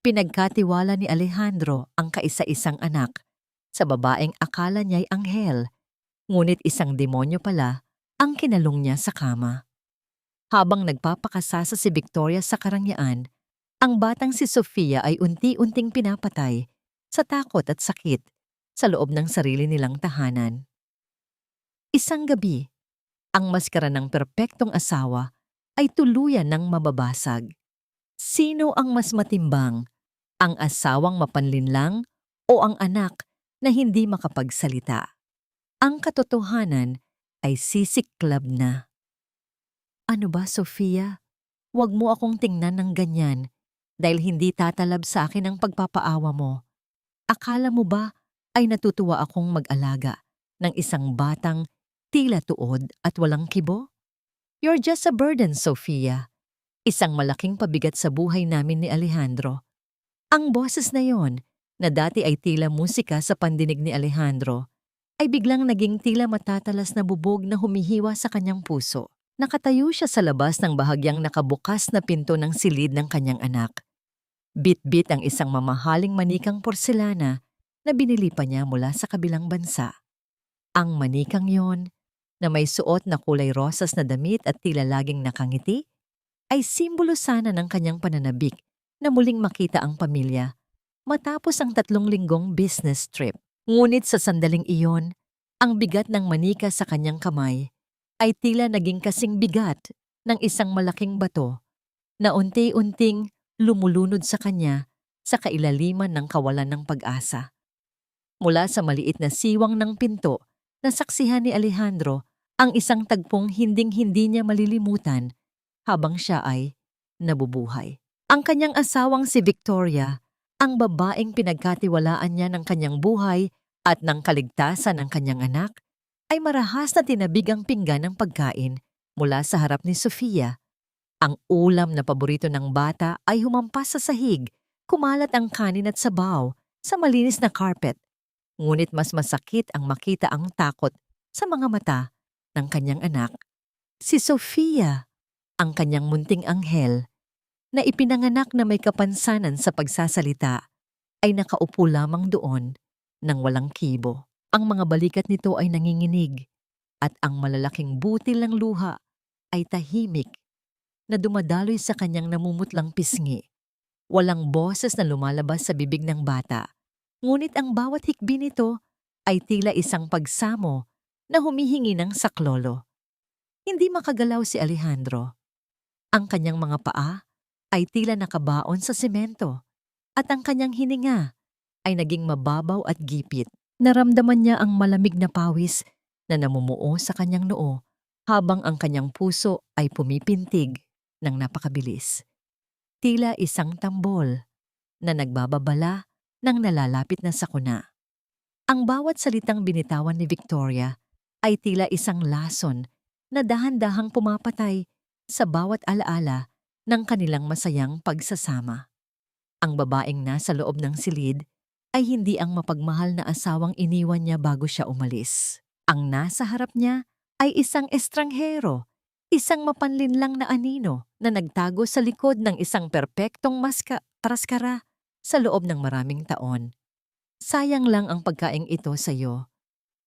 Pinagkatiwala ni Alejandro ang kaisa-isang anak sa babaeng akala niya'y anghel, ngunit isang demonyo pala ang kinalong niya sa kama. Habang nagpapakasasa si Victoria sa karangyaan, ang batang si Sofia ay unti-unting pinapatay sa takot at sakit sa loob ng sarili nilang tahanan. Isang gabi, ang maskara ng perpektong asawa ay tuluyan ng mababasag. Sino ang mas matimbang? Ang asawang mapanlinlang o ang anak na hindi makapagsalita? Ang katotohanan ay sisiklab na. Ano ba, Sofia? Huwag mo akong tingnan ng ganyan dahil hindi tatalab sa akin ang pagpapaawa mo. Akala mo ba ay natutuwa akong mag-alaga ng isang batang tila tuod at walang kibo? You're just a burden, Sofia. Isang malaking pabigat sa buhay namin ni Alejandro. Ang boses na yon, na dati ay tila musika sa pandinig ni Alejandro, ay biglang naging tila matatalas na bubog na humihiwa sa kanyang puso. Nakatayo siya sa labas ng bahagyang nakabukas na pinto ng silid ng kanyang anak. Bit-bit ang isang mamahaling manikang porselana na binili pa niya mula sa kabilang bansa. Ang manikang yon, na may suot na kulay rosas na damit at tila laging nakangiti, ay simbolo sana ng kanyang pananabik na muling makita ang pamilya matapos ang 3 linggong business trip. Ngunit sa sandaling iyon, ang bigat ng manika sa kanyang kamay ay tila naging kasing bigat ng isang malaking bato na unti-unting lumulunod sa kanya sa kailaliman ng kawalan ng pag-asa. Mula sa maliit na siwang ng pinto, nasaksihan ni Alejandro ang isang tagpong hinding-hindi niya malilimutan habang siya ay nabubuhay. Ang kanyang asawang si Victoria, ang babaeng pinagkatiwalaan niya ng kanyang buhay at ng kaligtasan ng kanyang anak, ay marahas na tinabig ang pinggan ng pagkain mula sa harap ni Sofia. Ang ulam na paborito ng bata ay humampas sa sahig, kumalat ang kanin at sabaw sa malinis na carpet. Ngunit mas masakit ang makita ang takot sa mga mata ng kanyang anak. Si Sofia, ang kanyang munting anghel, na ipinanganak na may kapansanan sa pagsasalita, ay nakaupo lamang doon nang walang kibo. Ang mga balikat nito ay nanginginig at ang malalaking butil ng luha ay tahimik na dumadaloy sa kanyang namumutlang pisngi. Walang boses na lumalabas sa bibig ng bata, ngunit ang bawat hikbi nito ay tila isang pagsamo na humihingi ng saklolo. Hindi makagalaw si Alejandro. Ang kanyang mga paa ay tila nakabaon sa semento at ang kanyang hininga ay naging mababaw at gipit. Naramdaman niya ang malamig na pawis na namumuo sa kanyang noo habang ang kanyang puso ay pumipintig ng napakabilis. Tila isang tambol na nagbababala ng nalalapit na sakuna. Ang bawat salitang binitawan ni Victoria ay tila isang lason na dahan-dahang pumapatay sa bawat alaala ng kanilang masayang pagsasama. Ang babaeng nasa loob ng silid ay hindi ang mapagmahal na asawang iniwan niya bago siya umalis. Ang nasa harap niya ay isang estranghero, isang mapanlinlang na anino na nagtago sa likod ng isang perpektong praskara sa loob ng maraming taon. Sayang lang ang pagkaing ito sa iyo.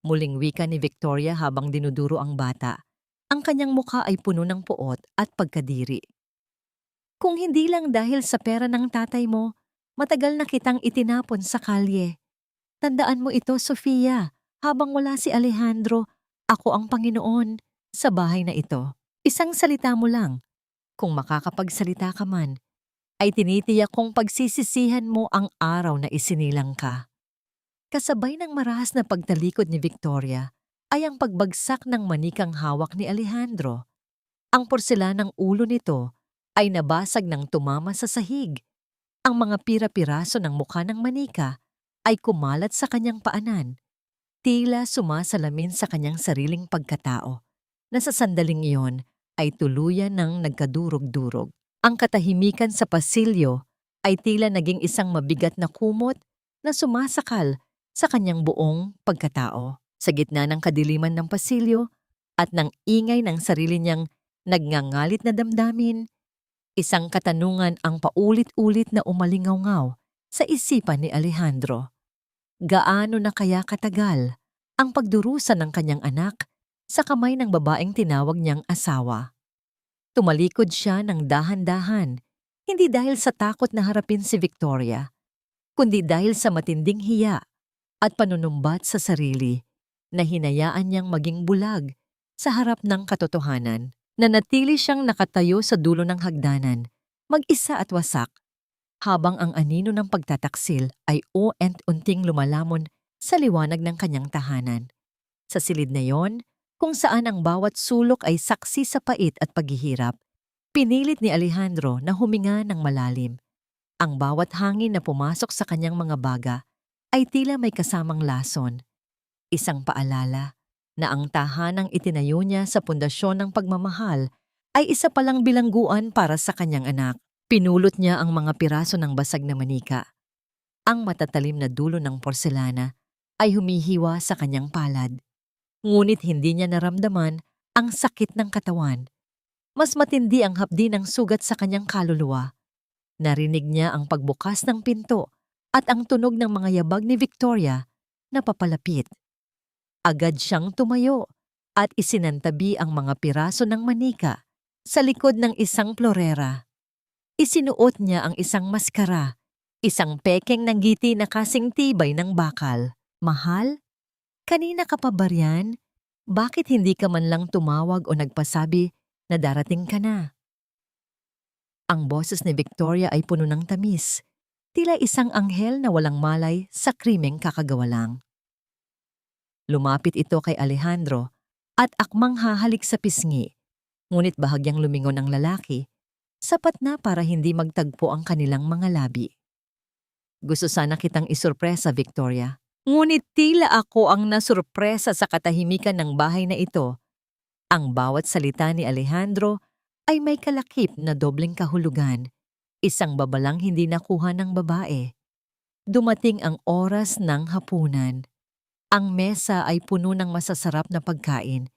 Muling wika ni Victoria habang dinuduro ang bata. Ang kanyang mukha ay puno ng puot at pagkadiri. Kung hindi lang dahil sa pera ng tatay mo, matagal na kitang itinapon sa kalye. Tandaan mo ito, Sofia, habang wala si Alejandro, ako ang Panginoon sa bahay na ito. Isang salita mo lang, kung makakapagsalita ka man, ay tinitiyak kong pagsisisihan mo ang araw na isinilang ka. Kasabay ng marahas na pagtalikod ni Victoria ay ang pagbagsak ng manikang hawak ni Alejandro. Ang porselanang ulo nito ay nabasag ng tumama sa sahig. Ang mga pira-piraso ng mukha ng manika ay kumalat sa kanyang paanan. Tila sumasalamin sa kanyang sariling pagkatao, na sa sandaling iyon ay tuluyan ng nagkadurog-durog. Ang katahimikan sa pasilyo ay tila naging isang mabigat na kumot na sumasakal sa kanyang buong pagkatao. Sa gitna ng kadiliman ng pasilyo at ng ingay ng sarili niyang nagngangalit na damdamin, Isang katanungan ang paulit-ulit na umalingaw sa isipan ni Alejandro. Gaano na kaya katagal ang pagdurusa ng kanyang anak sa kamay ng babaeng tinawag niyang asawa? Tumalikod siya ng dahan-dahan, hindi dahil sa takot na harapin si Victoria, kundi dahil sa matinding hiya at panunumbat sa sarili na hinayaan niyang maging bulag sa harap ng katotohanan. Nanatili siyang nakatayo sa dulo ng hagdanan, mag-isa at wasak, habang ang anino ng pagtataksil ay unting lumalamon sa liwanag ng kanyang tahanan. Sa silid na yon, kung saan ang bawat sulok ay saksi sa pait at paghihirap, pinilit ni Alejandro na huminga ng malalim. Ang bawat hangin na pumasok sa kanyang mga baga ay tila may kasamang lason. Isang paalala na ang tahanang itinayo niya sa pundasyon ng pagmamahal ay isa palang bilangguan para sa kanyang anak. Pinulot niya ang mga piraso ng basag na manika. Ang matatalim na dulo ng porselana ay humihiwa sa kanyang palad. Ngunit hindi niya naramdaman ang sakit ng katawan. Mas matindi ang hapdi ng sugat sa kanyang kaluluwa. Narinig niya ang pagbukas ng pinto at ang tunog ng mga yabag ni Victoria na papalapit. Agad siyang tumayo at isinantabi ang mga piraso ng manika sa likod ng isang florera. Isinuot niya ang isang maskara, isang pekeng ng ngiti na kasing tibay ng bakal. Mahal? Kanina ka pa ba riyan? Bakit hindi ka man lang tumawag o nagpasabi na darating ka na? Ang boses ni Victoria ay puno ng tamis, tila isang anghel na walang malay sa krimeng kakagawa lang. Lumapit ito kay Alejandro at akmang hahalik sa pisngi, ngunit bahagyang lumingon ang lalaki, sapat na para hindi magtagpo ang kanilang mga labi. Gusto sana kitang isurpresa, Victoria. Ngunit tila ako ang nasurpresa sa katahimikan ng bahay na ito. Ang bawat salita ni Alejandro ay may kalakip na dobleng kahulugan, isang babalang hindi nakuha ng babae. Dumating ang oras ng hapunan. Ang mesa ay puno ng masasarap na pagkain,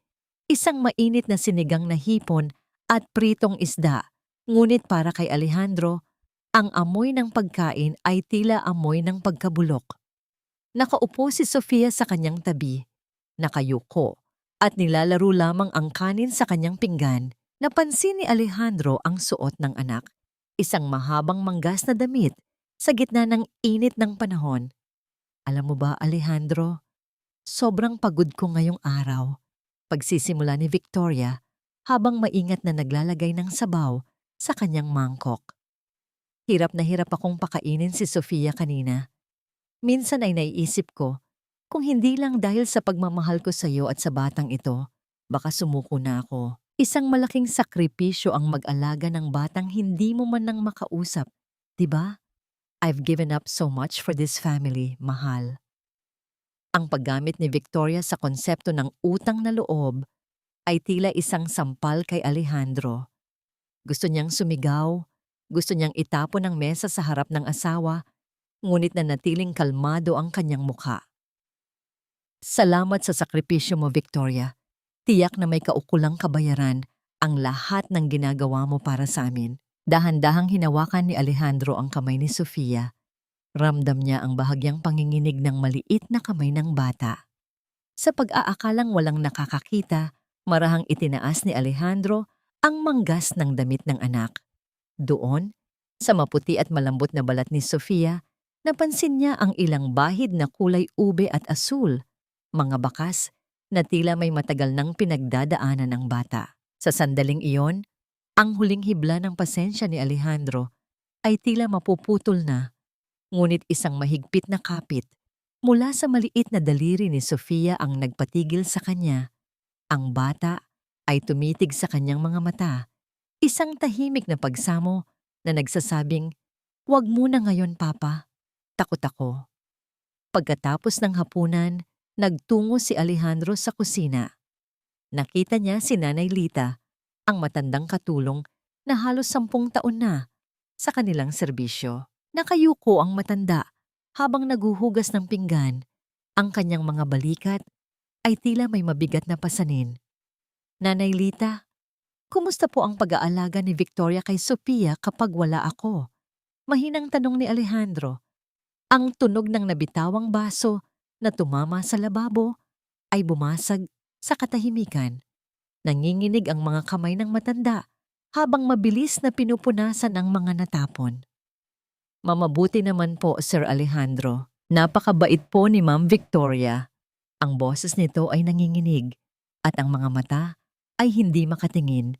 isang mainit na sinigang na hipon at pritong isda. Ngunit para kay Alejandro, ang amoy ng pagkain ay tila amoy ng pagkabulok. Nakaupo si Sofia sa kanyang tabi, nakayuko, at nilalaro lamang ang kanin sa kanyang pinggan. Napansin ni Alejandro ang suot ng anak, isang mahabang manggas na damit sa gitna ng init ng panahon. Alam mo ba, Alejandro, sobrang pagod ko ngayong araw. Pagsisimula ni Victoria habang maingat na naglalagay ng sabaw sa kanyang mangkok. Hirap na hirap akong pakainin si Sofia kanina. Minsan ay naiisip ko, kung hindi lang dahil sa pagmamahal ko sa iyo at sa batang ito, baka sumuko na ako. Isang malaking sakripisyo ang mag-alaga ng batang hindi mo man nang makausap, di ba? I've given up so much for this family, mahal. Ang paggamit ni Victoria sa konsepto ng utang na loob ay tila isang sampal kay Alejandro. Gusto niyang sumigaw, gusto niyang itapon ang mesa sa harap ng asawa, ngunit nanatiling kalmado ang kanyang mukha. Salamat sa sakripisyo mo, Victoria. Tiyak na may kaukulang kabayaran ang lahat ng ginagawa mo para sa amin. Dahan-dahang hinawakan ni Alejandro ang kamay ni Sofia. Ramdam niya ang bahagyang panginginig ng maliit na kamay ng bata. Sa pag-aakalang walang nakakakita, marahang itinaas ni Alejandro ang manggas ng damit ng anak. Doon, sa maputi at malambot na balat ni Sofia, napansin niya ang ilang bahid na kulay ube at asul, mga bakas na tila may matagal nang pinagdadaanan ng bata. Sa sandaling iyon, ang huling hibla ng pasensya ni Alejandro ay tila mapuputol na. Ngunit isang mahigpit na kapit mula sa maliit na daliri ni Sofia ang nagpatigil sa kanya. Ang bata ay tumitig sa kanyang mga mata, isang tahimik na pagsamo na nagsasabing, "Huwag muna ngayon, Papa. Takot ako." Pagkatapos ng hapunan, nagtungo si Alejandro sa kusina. Nakita niya si Nanay Lita, ang matandang katulong na halos 10 taon na sa kanilang serbisyo. Nakayuko ang matanda habang naguhugas ng pinggan. Ang kanyang mga balikat ay tila may mabigat na pasanin. "Nanay Lita, Kumusta po ang pag-aalaga ni Victoria kay Sofia kapag wala ako? Mahinang tanong ni Alejandro. Ang tunog ng nabitawang baso na tumama sa lababo ay bumasag sa katahimikan. Nanginginig ang mga kamay ng matanda habang mabilis na pinupunasan ang mga natapon. Mamabuti naman po, Sir Alejandro. Napakabait po ni Ma'am Victoria. Ang boses nito ay nanginginig at ang mga mata ay hindi makatingin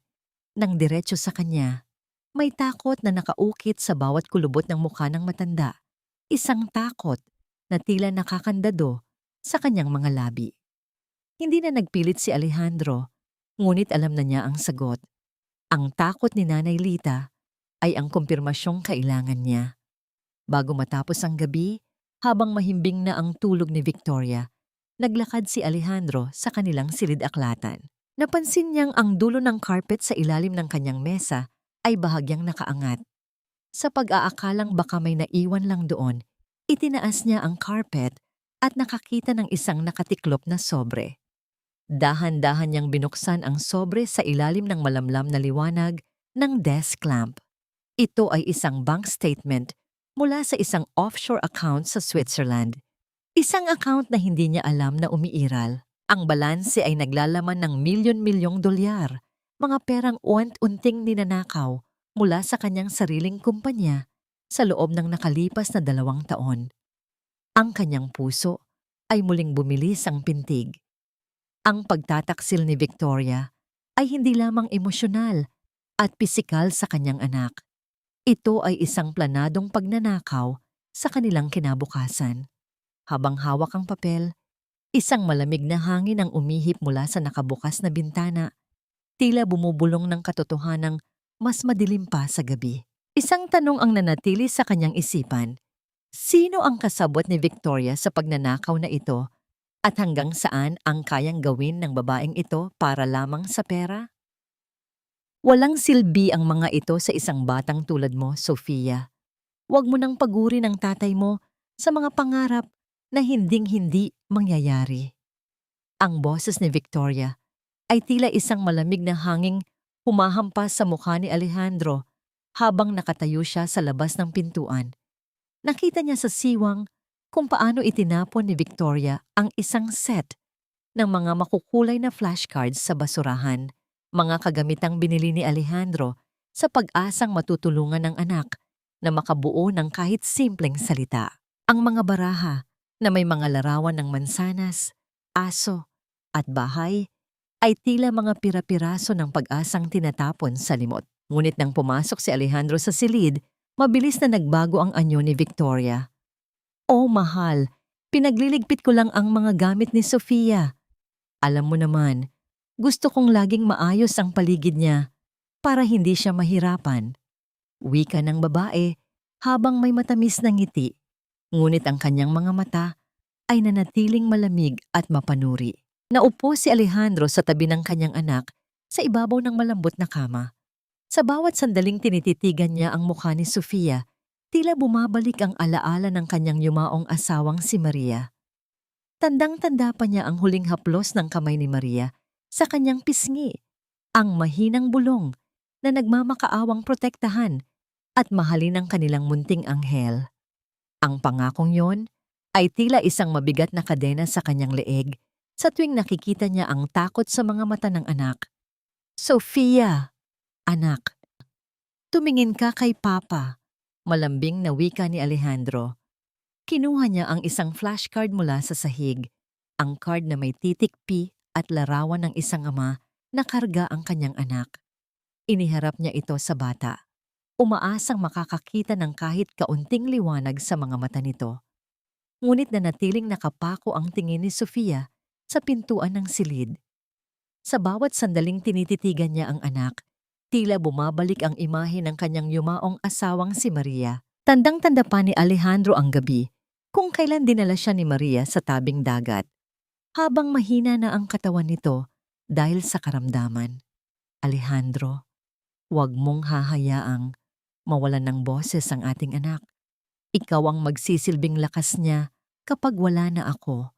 ng diretso sa kanya. May takot na nakaukit sa bawat kulubot ng mukha ng matanda. Isang takot na tila nakakandado sa kanyang mga labi. Hindi na nagpilit si Alejandro, ngunit alam na niya ang sagot. Ang takot ni Nanay Lita ay ang kumpirmasyong kailangan niya. Bago matapos ang gabi, habang mahimbing na ang tulog ni Victoria, naglakad si Alejandro sa kanilang silid-aklatan. Napansin niyang ang dulo ng carpet sa ilalim ng kanyang mesa ay bahagyang nakaangat. Sa pag-aakalang baka may naiwan lang doon, itinaas niya ang carpet at nakakita ng isang nakatiklop na sobre. Dahan-dahan niyang binuksan ang sobre sa ilalim ng malamlam na liwanag ng desk lamp. Ito ay isang bank statement mula sa isang offshore account sa Switzerland. Isang account na hindi niya alam na umiiral. Ang balanse ay naglalaman ng milyon-milyong dolyar, mga perang unt-unting ninanakaw mula sa kanyang sariling kumpanya sa loob ng nakalipas na 2 taon. Ang kanyang puso ay muling bumilis ang pintig. Ang pagtataksil ni Victoria ay hindi lamang emosyonal at pisikal sa kanyang anak. Ito ay isang planadong pagnanakaw sa kanilang kinabukasan. Habang hawak ang papel, isang malamig na hangin ang umihip mula sa nakabukas na bintana, tila bumubulong ng katotohanang mas madilim pa sa gabi. Isang tanong ang nanatili sa kanyang isipan. Sino ang kasabot ni Victoria sa pagnanakaw na ito at hanggang saan ang kayang gawin ng babaeng ito para lamang sa pera? Walang silbi ang mga ito sa isang batang tulad mo, Sofia. Huwag mo nang paguri ng tatay mo sa mga pangarap na hinding-hindi mangyayari. Ang boses ni Victoria ay tila isang malamig na hanging humahampas sa mukha ni Alejandro habang nakatayo siya sa labas ng pintuan. Nakita niya sa siwang kung paano itinapon ni Victoria ang isang set ng mga makukulay na flashcards sa basurahan, mga kagamitang binili ni Alejandro sa pag-asang matutulungan ng anak na makabuo ng kahit simpleng salita. Ang mga baraha na may mga larawan ng mansanas, aso, at bahay ay tila mga pira-piraso ng pag-asang tinatapon sa limot. Ngunit nang pumasok si Alejandro sa silid, mabilis na nagbago ang anyo ni Victoria. "Oh, mahal, pinagliligpit ko lang ang mga gamit ni Sofia. Alam mo naman, gusto kong laging maayos ang paligid niya para hindi siya mahirapan." Wika ng babae habang may matamis na ngiti. Ngunit ang kanyang mga mata ay nanatiling malamig at mapanuri. Naupo si Alejandro sa tabi ng kanyang anak sa ibabaw ng malambot na kama. Sa bawat sandaling tinititigan niya ang mukha ni Sofia, tila bumabalik ang alaala ng kanyang yumaong asawang si Maria. Tandang-tanda pa niya ang huling haplos ng kamay ni Maria sa kanyang pisngi, ang mahinang bulong na nagmamakaawang protektahan at mahalin ang kanilang munting anghel. Ang pangakong yon ay tila isang mabigat na kadena sa kanyang leeg sa tuwing nakikita niya ang takot sa mga mata ng anak. "Sofia, anak, tumingin ka kay Papa," malambing na wika ni Alejandro. Kinuha niya ang isang flashcard mula sa sahig, ang card na may titik P at larawan ng isang ama na karga ang kanyang anak. Iniharap niya ito sa bata, umaasang makakakita ng kahit kaunting liwanag sa mga mata nito. Ngunit nanatiling nakapako ang tingin ni Sofia sa pintuan ng silid. Sa bawat sandaling tinititigan niya ang anak, tila bumabalik ang imahe ng kanyang yumaong asawang si Maria. Tandang-tanda pa ni Alejandro ang gabi kung kailan dinala siya ni Maria sa tabing dagat, habang mahina na ang katawan nito dahil sa karamdaman. "Alejandro, huwag mong hahayaang mawalan ng boses ang ating anak. Ikaw ang magsisilbing lakas niya kapag wala na ako."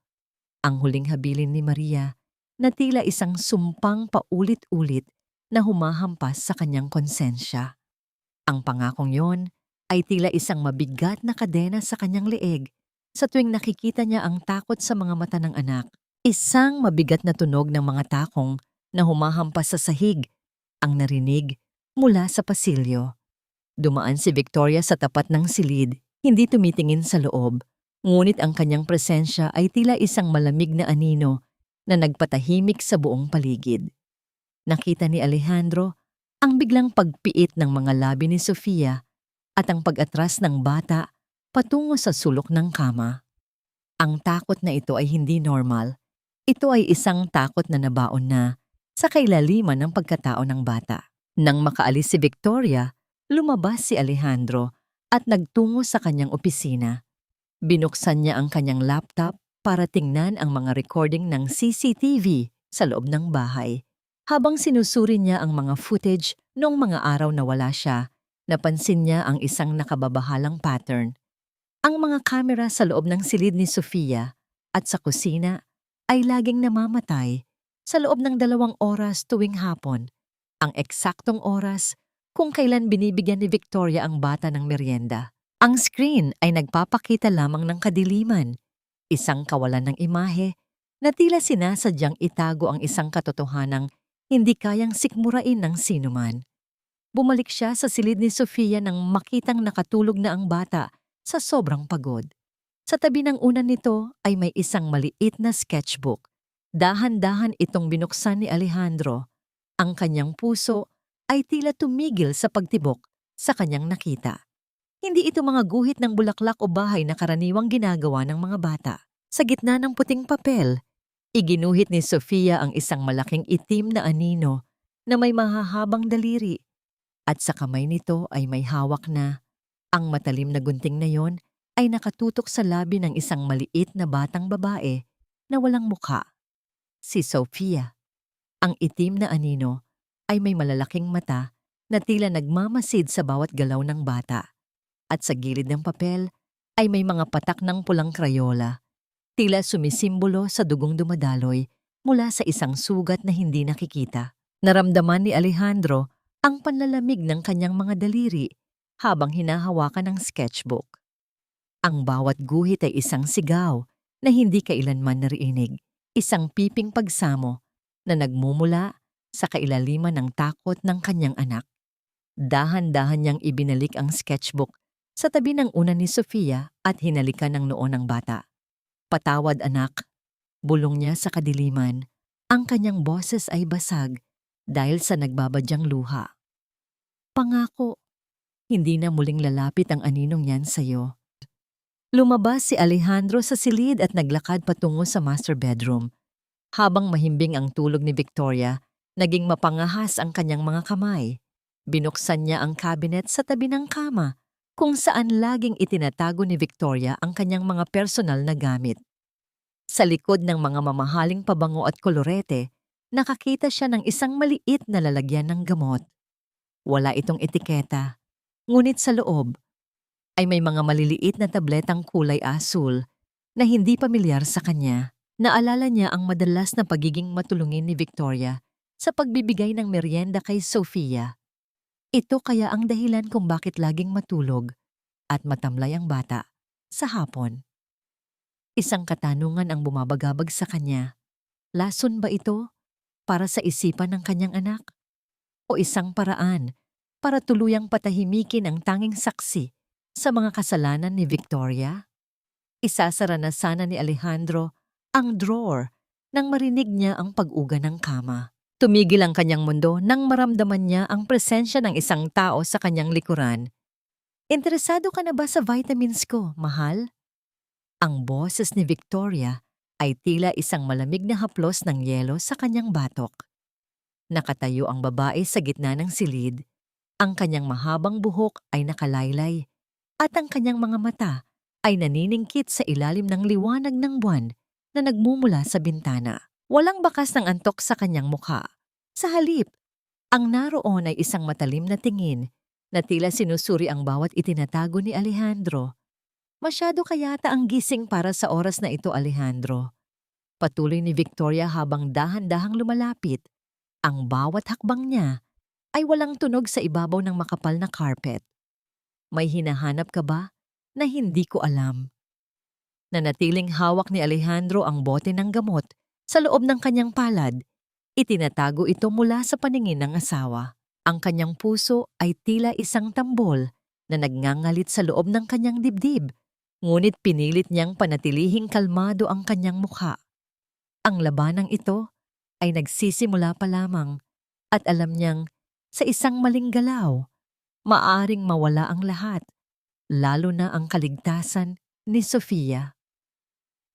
Ang huling habilin ni Maria na tila isang sumpang paulit-ulit na humahampas sa kanyang konsensya. Ang pangakong yon ay tila isang mabigat na kadena sa kanyang leeg sa tuwing nakikita niya ang takot sa mga mata ng anak. Isang mabigat na tunog ng mga takong na humahampas sa sahig ang narinig mula sa pasilyo. Dumaan si Victoria sa tapat ng silid, hindi tumitingin sa loob. Ngunit ang kanyang presensya ay tila isang malamig na anino na nagpatahimik sa buong paligid. Nakita ni Alejandro ang biglang pagpiit ng mga labi ni Sofia at ang pag-atras ng bata patungo sa sulok ng kama. Ang takot na ito ay hindi normal. Ito ay isang takot na nabaon na sa kailaliman ng pagkatao ng bata. Nang makaalis si Victoria, lumabas si Alejandro at nagtungo sa kanyang opisina. Binuksan niya ang kanyang laptop para tingnan ang mga recording ng CCTV sa loob ng bahay. Habang sinusuri niya ang mga footage noong mga araw na wala siya, napansin niya ang isang nakababahalang pattern. Ang mga kamera sa loob ng silid ni Sofia at sa kusina ay laging namamatay sa loob ng 2 oras tuwing hapon, ang eksaktong oras kung kailan binibigyan ni Victoria ang bata ng merienda. Ang screen ay nagpapakita lamang ng kadiliman, isang kawalan ng imahe na tila sinasadyang itago ang isang katotohanang hindi kayang sikmurain ng sinuman. Bumalik siya sa silid ni Sofia nang makitang nakatulog na ang bata sa sobrang pagod. Sa tabi ng unan nito ay may isang maliit na sketchbook. Dahan-dahan itong binuksan ni Alejandro. Ang kanyang puso ay tila tumigil sa pagtibok sa kanyang nakita. Hindi ito mga guhit ng bulaklak o bahay na karaniwang ginagawa ng mga bata. Sa gitna ng puting papel, iginuhit ni Sofia ang isang malaking itim na anino na may mahahabang daliri at sa kamay nito ay may hawak na. Ang matalim na gunting na yon ay nakatutok sa labi ng isang maliit na batang babae na walang mukha. Si Sofia. Ang itim na anino ay may malalaking mata na tila nagmamasid sa bawat galaw ng bata. At sa gilid ng papel ay may mga patak ng pulang krayola. Tila sumisimbolo sa dugong dumadaloy mula sa isang sugat na hindi nakikita. Naramdaman ni Alejandro ang panlalamig ng kanyang mga daliri habang hinahawakan ng sketchbook. Ang bawat guhit ay isang sigaw na hindi kailanman narinig, isang piping pagsamo na nagmumula sa kailaliman ng takot ng kanyang anak. Dahan-dahan niyang ibinalik ang sketchbook sa tabi ng unan ni Sofia at hinalikan ang noo ng bata. "Patawad anak," bulong niya sa kadiliman. Ang kanyang boses ay basag dahil sa nagbabadyang luha. "Pangako, hindi na muling lalapit ang aninong yan sa'yo." Lumabas si Alejandro sa silid at naglakad patungo sa master bedroom. Habang mahimbing ang tulog ni Victoria, naging mapangahas ang kanyang mga kamay. Binuksan niya ang cabinet sa tabi ng kama kung saan laging itinatago ni Victoria ang kanyang mga personal na gamit. Sa likod ng mga mamahaling pabango at kolorete, nakakita siya ng isang maliit na lalagyan ng gamot. Wala itong etiketa, ngunit sa loob ay may mga maliliit na tabletang kulay asul na hindi pamilyar sa kanya. Naalala niya ang madalas na pagiging matulungin ni Victoria sa pagbibigay ng merienda kay Sofia. Ito kaya ang dahilan kung bakit laging matulog at matamlay ang bata sa hapon. Isang katanungan ang bumabagabag sa kanya. Lason ba ito para sa isipan ng kanyang anak? O isang paraan para tuluyang patahimikin ang tanging saksi sa mga kasalanan ni Victoria? Isasara na sana ni Alejandro ang drawer nang marinig niya ang pag-uga ng kama. Tumigil ang kanyang mundo nang maramdaman niya ang presensya ng isang tao sa kanyang likuran. "Interesado ka na ba sa vitamins ko, mahal?" Ang boses ni Victoria ay tila isang malamig na haplos ng yelo sa kanyang batok. Nakatayo ang babae sa gitna ng silid. Ang kanyang mahabang buhok ay nakalaylay at ang kanyang mga mata ay naniningkit sa ilalim ng liwanag ng buwan na nagmumula sa bintana. Walang bakas ng antok sa kanyang mukha. Sa halip, ang naroon ay isang matalim na tingin na tila sinusuri ang bawat itinatago ni Alejandro. "Masyado kayata ang gising para sa oras na ito, Alejandro." Patuloy ni Victoria habang dahan-dahang lumalapit. Ang bawat hakbang niya ay walang tunog sa ibabaw ng makapal na carpet. May hinahanap ka ba na hindi ko alam? Nanatiling hawak ni Alejandro ang bote ng gamot sa loob ng kanyang palad. Itinatago ito mula sa paningin ng asawa. Ang kanyang puso ay tila isang tambol na nagngangalit sa loob ng kanyang dibdib, ngunit pinilit niyang panatilihing kalmado ang kanyang mukha. Ang labanang ito ay nagsisimula pa lamang at alam niyang sa isang maling galaw, maaring mawala ang lahat, lalo na ang kaligtasan ni Sofia.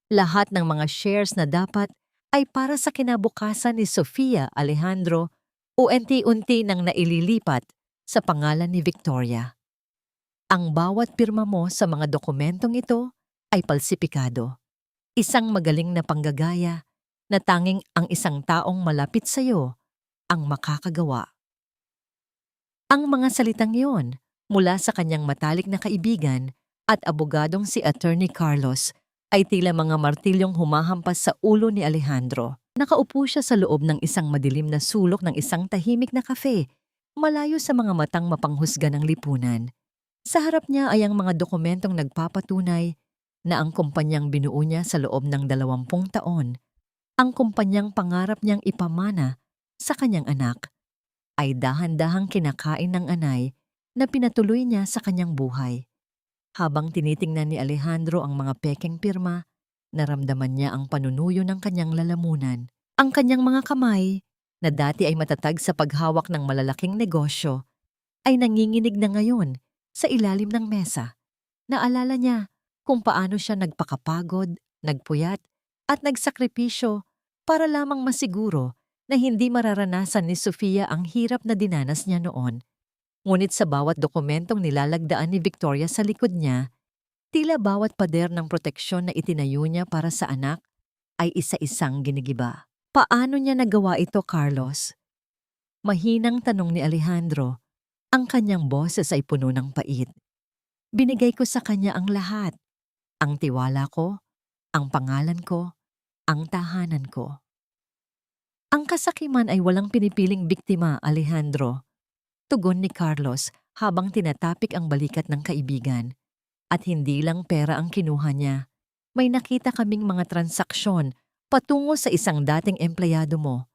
Lahat ng mga shares na dapat ay para sa kinabukasan ni Sofia Alejandro unti-unti nang naililipat sa pangalan ni Victoria. Ang bawat pirma mo sa mga dokumentong ito ay palsipikado. Isang magaling na panggagaya na tanging ang isang taong malapit sa iyo ang makakagawa. Ang mga salitang iyon mula sa kanyang matalik na kaibigan at abogadong si Attorney Carlos ay tila mga martilyong humahampas sa ulo ni Alejandro. Nakaupo siya sa loob ng isang madilim na sulok ng isang tahimik na kafe, malayo sa mga matang mapanghusga ng lipunan. Sa harap niya ay ang mga dokumentong nagpapatunay na ang kumpanyang binuo niya sa loob ng 20 taon, ang kumpanyang pangarap niyang ipamana sa kanyang anak, ay dahan-dahang kinakain ng anay na pinatuloy niya sa kanyang buhay. Habang tinitingnan ni Alejandro ang mga pekeng pirma, naramdaman niya ang panunuyo ng kanyang lalamunan. Ang kanyang mga kamay, na dati ay matatag sa paghawak ng malalaking negosyo, ay nanginginig na ngayon sa ilalim ng mesa. Naalala niya kung paano siya nagpakapagod, nagpuyat, at nagsakripisyo para lamang masiguro na hindi mararanasan ni Sofia ang hirap na dinanas niya noon. Ngunit sa bawat dokumentong nilalagdaan ni Victoria sa likod niya, tila bawat pader ng proteksyon na itinayo niya para sa anak ay isa-isang ginigiba. Paano niya nagawa ito, Carlos? Mahinang tanong ni Alejandro. Ang kanyang boses ay puno ng pait. Binigay ko sa kanya ang lahat. Ang tiwala ko, ang pangalan ko, ang tahanan ko. Ang kasakiman ay walang pinipiling biktima, Alejandro. Tugon ni Carlos habang tinatapik ang balikat ng kaibigan. At hindi lang pera ang kinuha niya. May nakita kaming mga transaksyon patungo sa isang dating empleyado mo.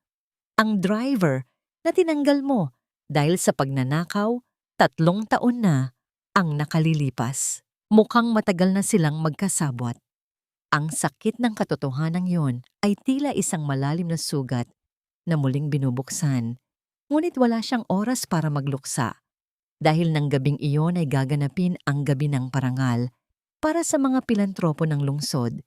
Ang driver na tinanggal mo dahil sa pagnanakaw, 3 taon na ang nakalilipas. Mukhang matagal na silang magkasabwat. Ang sakit ng katotohanan yon ay tila isang malalim na sugat na muling binubuksan. Ngunit wala siyang oras para magluksa dahil ng gabing iyon ay gaganapin ang gabi ng parangal para sa mga pilantropo ng lungsod,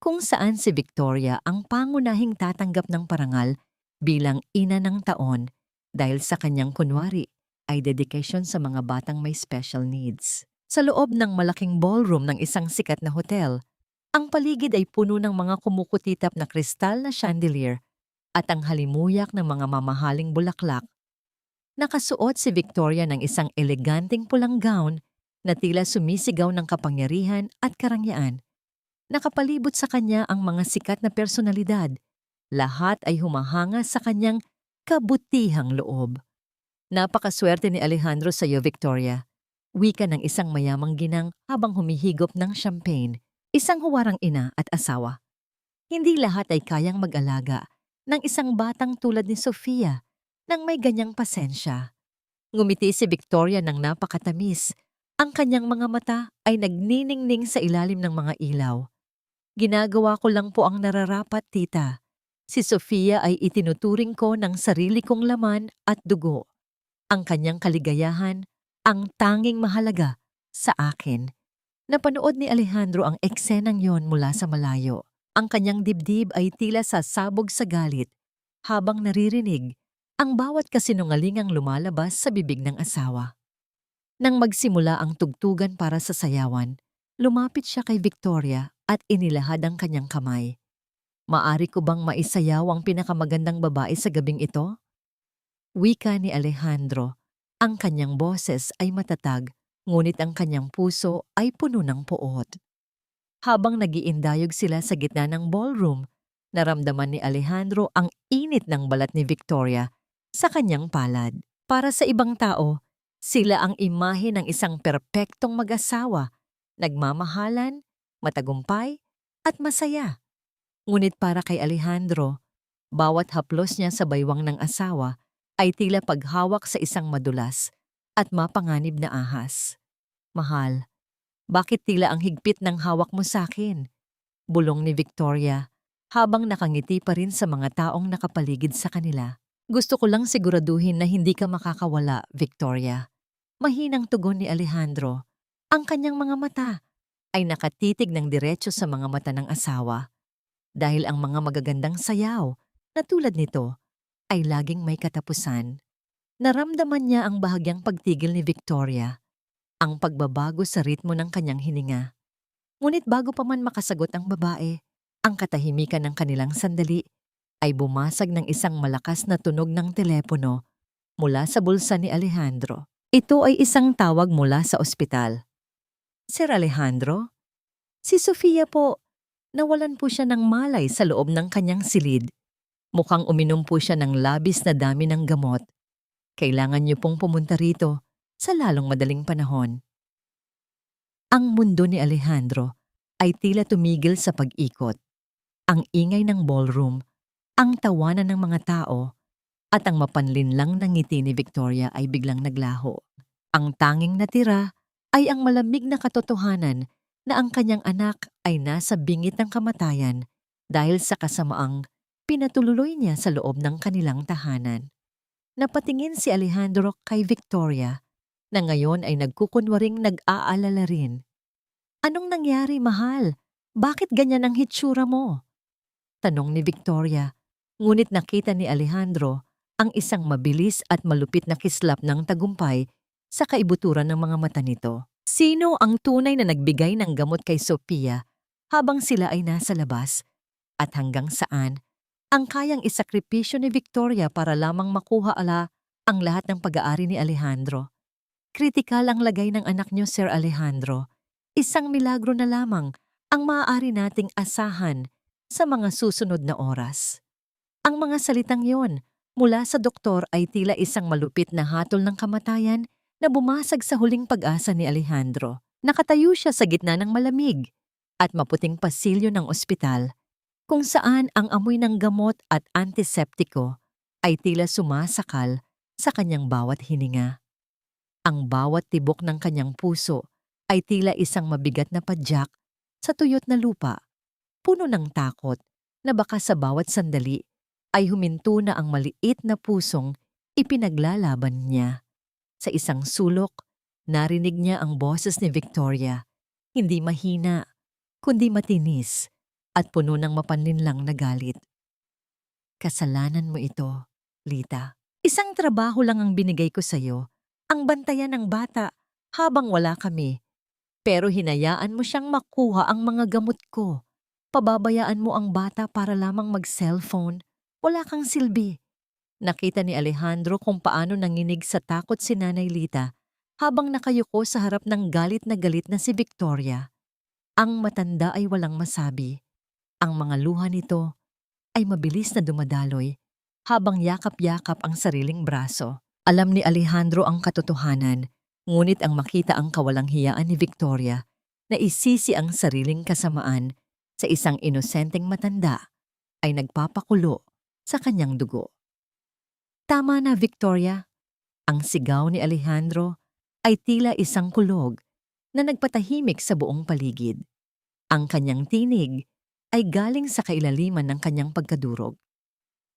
kung saan si Victoria ang pangunahing tatanggap ng parangal bilang ina ng taon dahil sa kanyang kunwari ay dedication sa mga batang may special needs. Sa loob ng malaking ballroom ng isang sikat na hotel, ang paligid ay puno ng mga kumukutitap na kristal na chandelier at ang halimuyak ng mga mamahaling bulaklak. Nakasuot si Victoria ng isang eleganting pulang gown na tila sumisigaw ng kapangyarihan at karangyaan. Nakapalibot sa kanya ang mga sikat na personalidad. Lahat ay humahanga sa kanyang kabutihang loob. Napakaswerte ni Alejandro sa iyo, Victoria. Wika ng isang mayamang ginang habang humihigop ng champagne. Isang huwarang ina at asawa. Hindi lahat ay kayang mag-alaga ng isang batang tulad ni Sofia nang may ganyang pasensya. Ngumiti si Victoria ng napakatamis. Ang kanyang mga mata ay nagniningning sa ilalim ng mga ilaw. Ginagawa ko lang po ang nararapat, tita. Si Sofia ay itinuturing ko ng sarili kong laman at dugo. Ang kanyang kaligayahan, ang tanging mahalaga sa akin. Napanood ni Alejandro ang eksenang yon mula sa malayo. Ang kanyang dibdib ay tila sasabog sa galit habang naririnig ang bawat kasinungalingang lumalabas sa bibig ng asawa. Nang magsimula ang tugtugan para sa sayawan, lumapit siya kay Victoria at inilahad ang kanyang kamay. Maari ko bang maisayaw ang pinakamagandang babae sa gabing ito? Wika ni Alejandro. Ang kanyang boses ay matatag, ngunit ang kanyang puso ay puno ng poot. Habang nagiindayog sila sa gitna ng ballroom, Naramdaman ni Alejandro ang init ng balat ni Victoria sa kanyang palad. Para sa ibang tao, sila ang imahe ng isang perpektong mag-asawa, nagmamahalan, matagumpay, at masaya. Ngunit para kay Alejandro, bawat haplos niya sa baywang ng asawa ay tila paghawak sa isang madulas at mapanganib na ahas. Mahal, bakit tila ang higpit ng hawak mo sa akin? Bulong ni Victoria habang nakangiti pa rin sa mga taong nakapaligid sa kanila. Gusto ko lang siguraduhin na hindi ka makakawala, Victoria. Mahinang tugon ni Alejandro. Ang kanyang mga mata ay nakatitig ng diretso sa mga mata ng asawa. Dahil ang mga magagandang sayaw na tulad nito ay laging may katapusan. Naramdaman niya ang bahagyang pagtigil ni Victoria, ang pagbabago sa ritmo ng kanyang hininga. Ngunit bago pa man makasagot ang babae, ang katahimikan ng kanilang sandali ay bumasag ng isang malakas na tunog ng telepono mula sa bulsa ni Alejandro. Ito ay isang tawag mula sa ospital. Sir Alejandro? Si Sofia po. Nawalan po siya ng malay sa loob ng kanyang silid. Mukhang uminom po siya ng labis na dami ng gamot. Kailangan niyo pong pumunta rito sa lalong madaling panahon. Ang mundo ni Alejandro ay tila tumigil sa pag-ikot. Ang ingay ng ballroom, ang tawanan ng mga tao, at ang mapanlinlang na ngiti ni Victoria ay biglang naglaho. Ang tanging natira ay ang malamig na katotohanan na ang kanyang anak ay nasa bingit ng kamatayan dahil sa kasamaang pinatuloy niya sa loob ng kanilang tahanan. Napatingin si Alejandro kay Victoria na ngayon ay nagkukunwaring nag-aalala rin. Anong nangyari, mahal? Bakit ganyan ang hitsura mo? Tanong ni Victoria, ngunit nakita ni Alejandro ang isang mabilis at malupit na kislap ng tagumpay sa kaibuturan ng mga mata nito. Sino ang tunay na nagbigay ng gamot kay Sofia habang sila ay nasa labas? At hanggang saan ang kayang isakripisyo ni Victoria para lamang makuha ang lahat ng pag-aari ni Alejandro? Kritikal ang lagay ng anak niyo, Sir Alejandro. Isang milagro na lamang ang maaari nating asahan sa mga susunod na oras. Ang mga salitang yon mula sa doktor ay tila isang malupit na hatol ng kamatayan na bumasag sa huling pag-asa ni Alejandro. Nakatayo siya sa gitna ng malamig at maputing pasilyo ng ospital kung saan ang amoy ng gamot at antiseptiko ay tila sumasakal sa kanyang bawat hininga. Ang bawat tibok ng kanyang puso ay tila isang mabigat na padyak sa tuyot na lupa, puno ng takot na baka sa bawat sandali ay huminto na ang maliit na pusong ipinaglalaban niya. Sa isang sulok, narinig niya ang boses ni Victoria, hindi mahina, kundi matinis at puno ng mapanlinlang na galit. Kasalanan mo ito, Lita. Isang trabaho lang ang binigay ko sa'yo, ang bantayan ng bata habang wala kami. Pero hinayaan mo siyang makuha ang mga gamot ko. Pababayaan mo ang bata para lamang mag-cellphone. Wala kang silbi. Nakita ni Alejandro kung paano nanginig sa takot si Nanay Lita habang nakayuko sa harap ng galit na si Victoria. Ang matanda ay walang masabi. Ang mga luha nito ay mabilis na dumadaloy habang yakap-yakap ang sariling braso. Alam ni Alejandro ang katotohanan, ngunit ang makita ang kawalang hiyaan ni Victoria na isisi ang sariling kasamaan sa isang inosenteng matanda ay nagpapakulo sa kanyang dugo. Tama na, Victoria. Ang sigaw ni Alejandro ay tila isang kulog na nagpatahimik sa buong paligid. Ang kanyang tinig ay galing sa kailaliman ng kanyang pagkadurog.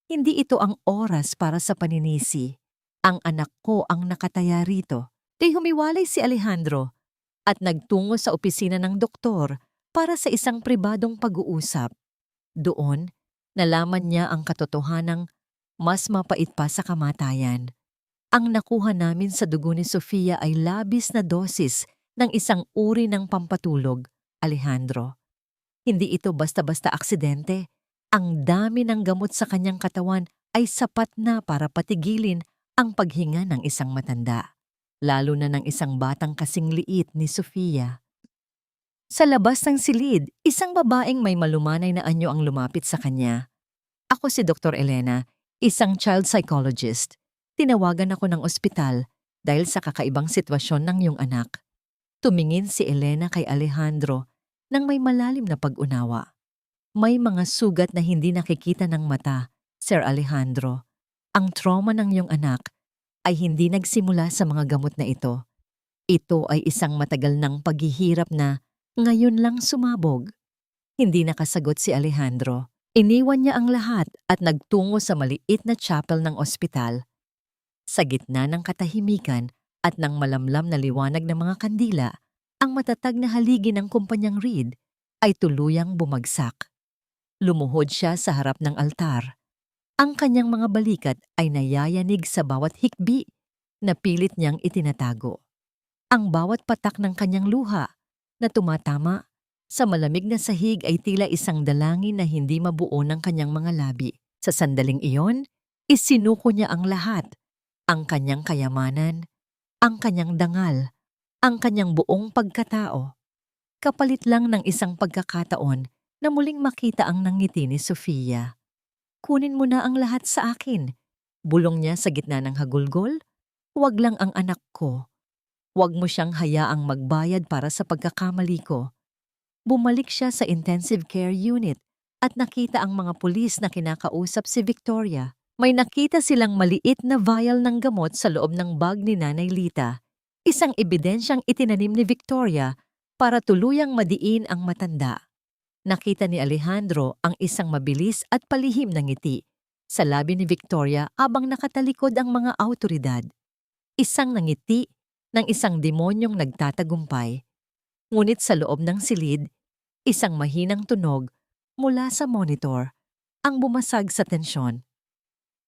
Hindi ito ang oras para sa paninisi. Ang anak ko ang nakataya rito. Kay humiwalay si Alejandro at nagtungo sa opisina ng doktor para sa isang pribadong pag-uusap. Doon, nalaman niya ang katotohanang mas mapait pa sa kamatayan. Ang nakuha namin sa dugo ni Sofia ay labis na dosis ng isang uri ng pampatulog, Alejandro. Hindi ito basta-basta aksidente. Ang dami ng gamot sa kanyang katawan ay sapat na para patigilin ang paghinga ng isang matanda, lalo na ng isang batang kasing liit ni Sofia. Sa labas ng silid, isang babaeng may malumanay na anyo ang lumapit sa kanya. Ako si Dr. Elena, isang child psychologist. Tinawagan ako ng ospital dahil sa kakaibang sitwasyon ng iyong anak. Tumingin si Elena kay Alejandro nang may malalim na pag-unawa. May mga sugat na hindi nakikita ng mata, Sir Alejandro. Ang trauma ng iyong anak ay hindi nagsimula sa mga gamot na ito. Ito ay isang matagal ng paghihirap na ngayon lang sumabog. Hindi nakasagot si Alejandro. Iniwan niya ang lahat at nagtungo sa maliit na chapel ng ospital. Sa gitna ng katahimikan at ng malamlam na liwanag ng mga kandila, ang matatag na haligi ng kumpanyang Reed ay tuluyang bumagsak. Lumuhod siya sa harap ng altar. Ang kanyang mga balikat ay nayayanig sa bawat hikbi na pilit niyang itinatago. Ang bawat patak ng kanyang luha na tumatama sa malamig na sahig ay tila isang dalangin na hindi mabuo ng kanyang mga labi. Sa sandaling iyon, isinuko niya ang lahat, ang kanyang kayamanan, ang kanyang dangal, ang kanyang buong pagkatao. Kapalit lang ng isang pagkakataon na muling makita ang nangiti ni Sofia. Kunin mo na ang lahat sa akin. Bulong niya sa gitna ng hagulgol. Huwag lang ang anak ko. Huwag mo siyang hayaang magbayad para sa pagkakamali ko. Bumalik siya sa intensive care unit at nakita ang mga pulis na kinakausap si Victoria. May nakita silang maliit na vial ng gamot sa loob ng bag ni Nanay Lita. Isang ebidensyang itinanim ni Victoria para tuluyang madiin ang matanda. Nakita ni Alejandro ang isang mabilis at palihim na ngiti sa labi ni Victoria habang nakatalikod ang mga awtoridad. Isang nangiti ng isang demonyong nagtatagumpay. Ngunit sa loob ng silid, isang mahinang tunog mula sa monitor ang bumasag sa tensyon.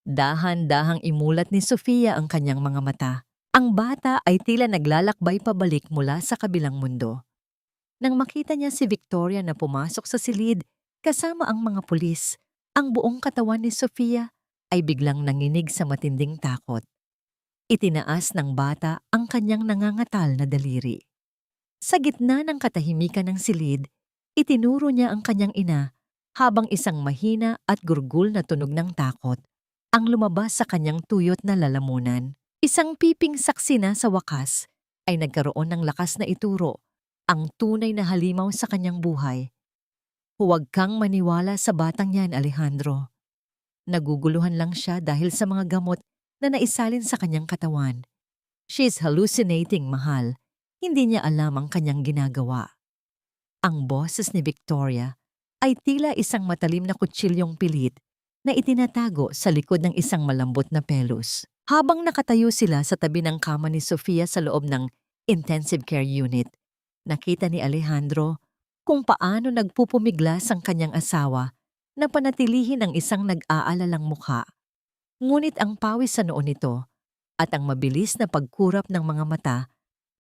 Dahan-dahang imulat ni Sofia ang kanyang mga mata. Ang bata ay tila naglalakbay pabalik mula sa kabilang mundo. Nang makita niya si Victoria na pumasok sa silid kasama ang mga pulis, ang buong katawan ni Sofia ay biglang nanginig sa matinding takot. Itinaas ng bata ang kanyang nangangatal na daliri. Sa gitna ng katahimikan ng silid, itinuro niya ang kanyang ina habang isang mahina at gurgul na tunog ng takot ang lumabas sa kanyang tuyot na lalamunan. Isang piping saksi na sa wakas ay nagkaroon ng lakas na ituro ang tunay na halimaw sa kanyang buhay. Huwag kang maniwala sa batang yan, Alejandro. Naguguluhan lang siya dahil sa mga gamot na naisalin sa kanyang katawan. She's hallucinating, mahal. Hindi niya alam ang kanyang ginagawa. Ang boses ni Victoria ay tila isang matalim na kutsilyong pilit na itinatago sa likod ng isang malambot na pelos. Habang nakatayo sila sa tabi ng kama ni Sofia sa loob ng intensive care unit, nakita ni Alejandro kung paano nagpupumiglas ang kanyang asawa na panatilihin ang isang nag-aalalang mukha. Ngunit ang pawis sa noo nito at ang mabilis na pagkurap ng mga mata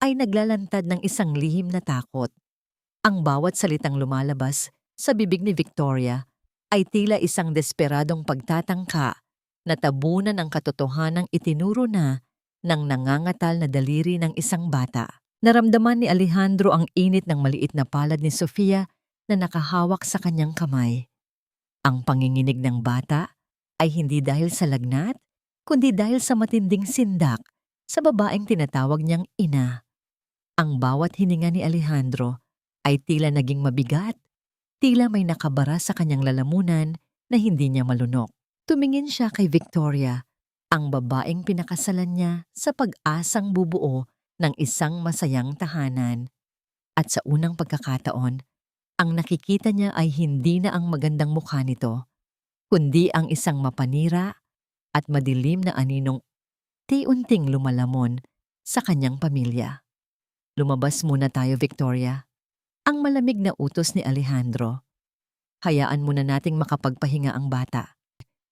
ay naglalantad ng isang lihim na takot. Ang bawat salitang lumalabas sa bibig ni Victoria ay tila isang desperadong pagtatangka na tabunan ang katotohanang itinuro na ng nangangatal na daliri ng isang bata. Naramdaman ni Alejandro ang init ng maliit na palad ni Sofia na nakahawak sa kanyang kamay. Ang panginginig ng bata ay hindi dahil sa lagnat, kundi dahil sa matinding sindak sa babaeng tinatawag niyang ina. Ang bawat hininga ni Alejandro ay tila naging mabigat, tila may nakabara sa kanyang lalamunan na hindi niya malunok. Tumingin siya kay Victoria, ang babaeng pinakasalan niya sa pag-asang bubuo ng isang masayang tahanan. At sa unang pagkakataon, ang nakikita niya ay hindi na ang magandang mukha nito, kundi ang isang mapanira at madilim na aninong unti-unting lumalamon sa kanyang pamilya. Lumabas muna tayo, Victoria. Ang malamig na utos ni Alejandro. Hayaan muna nating makapagpahinga ang bata.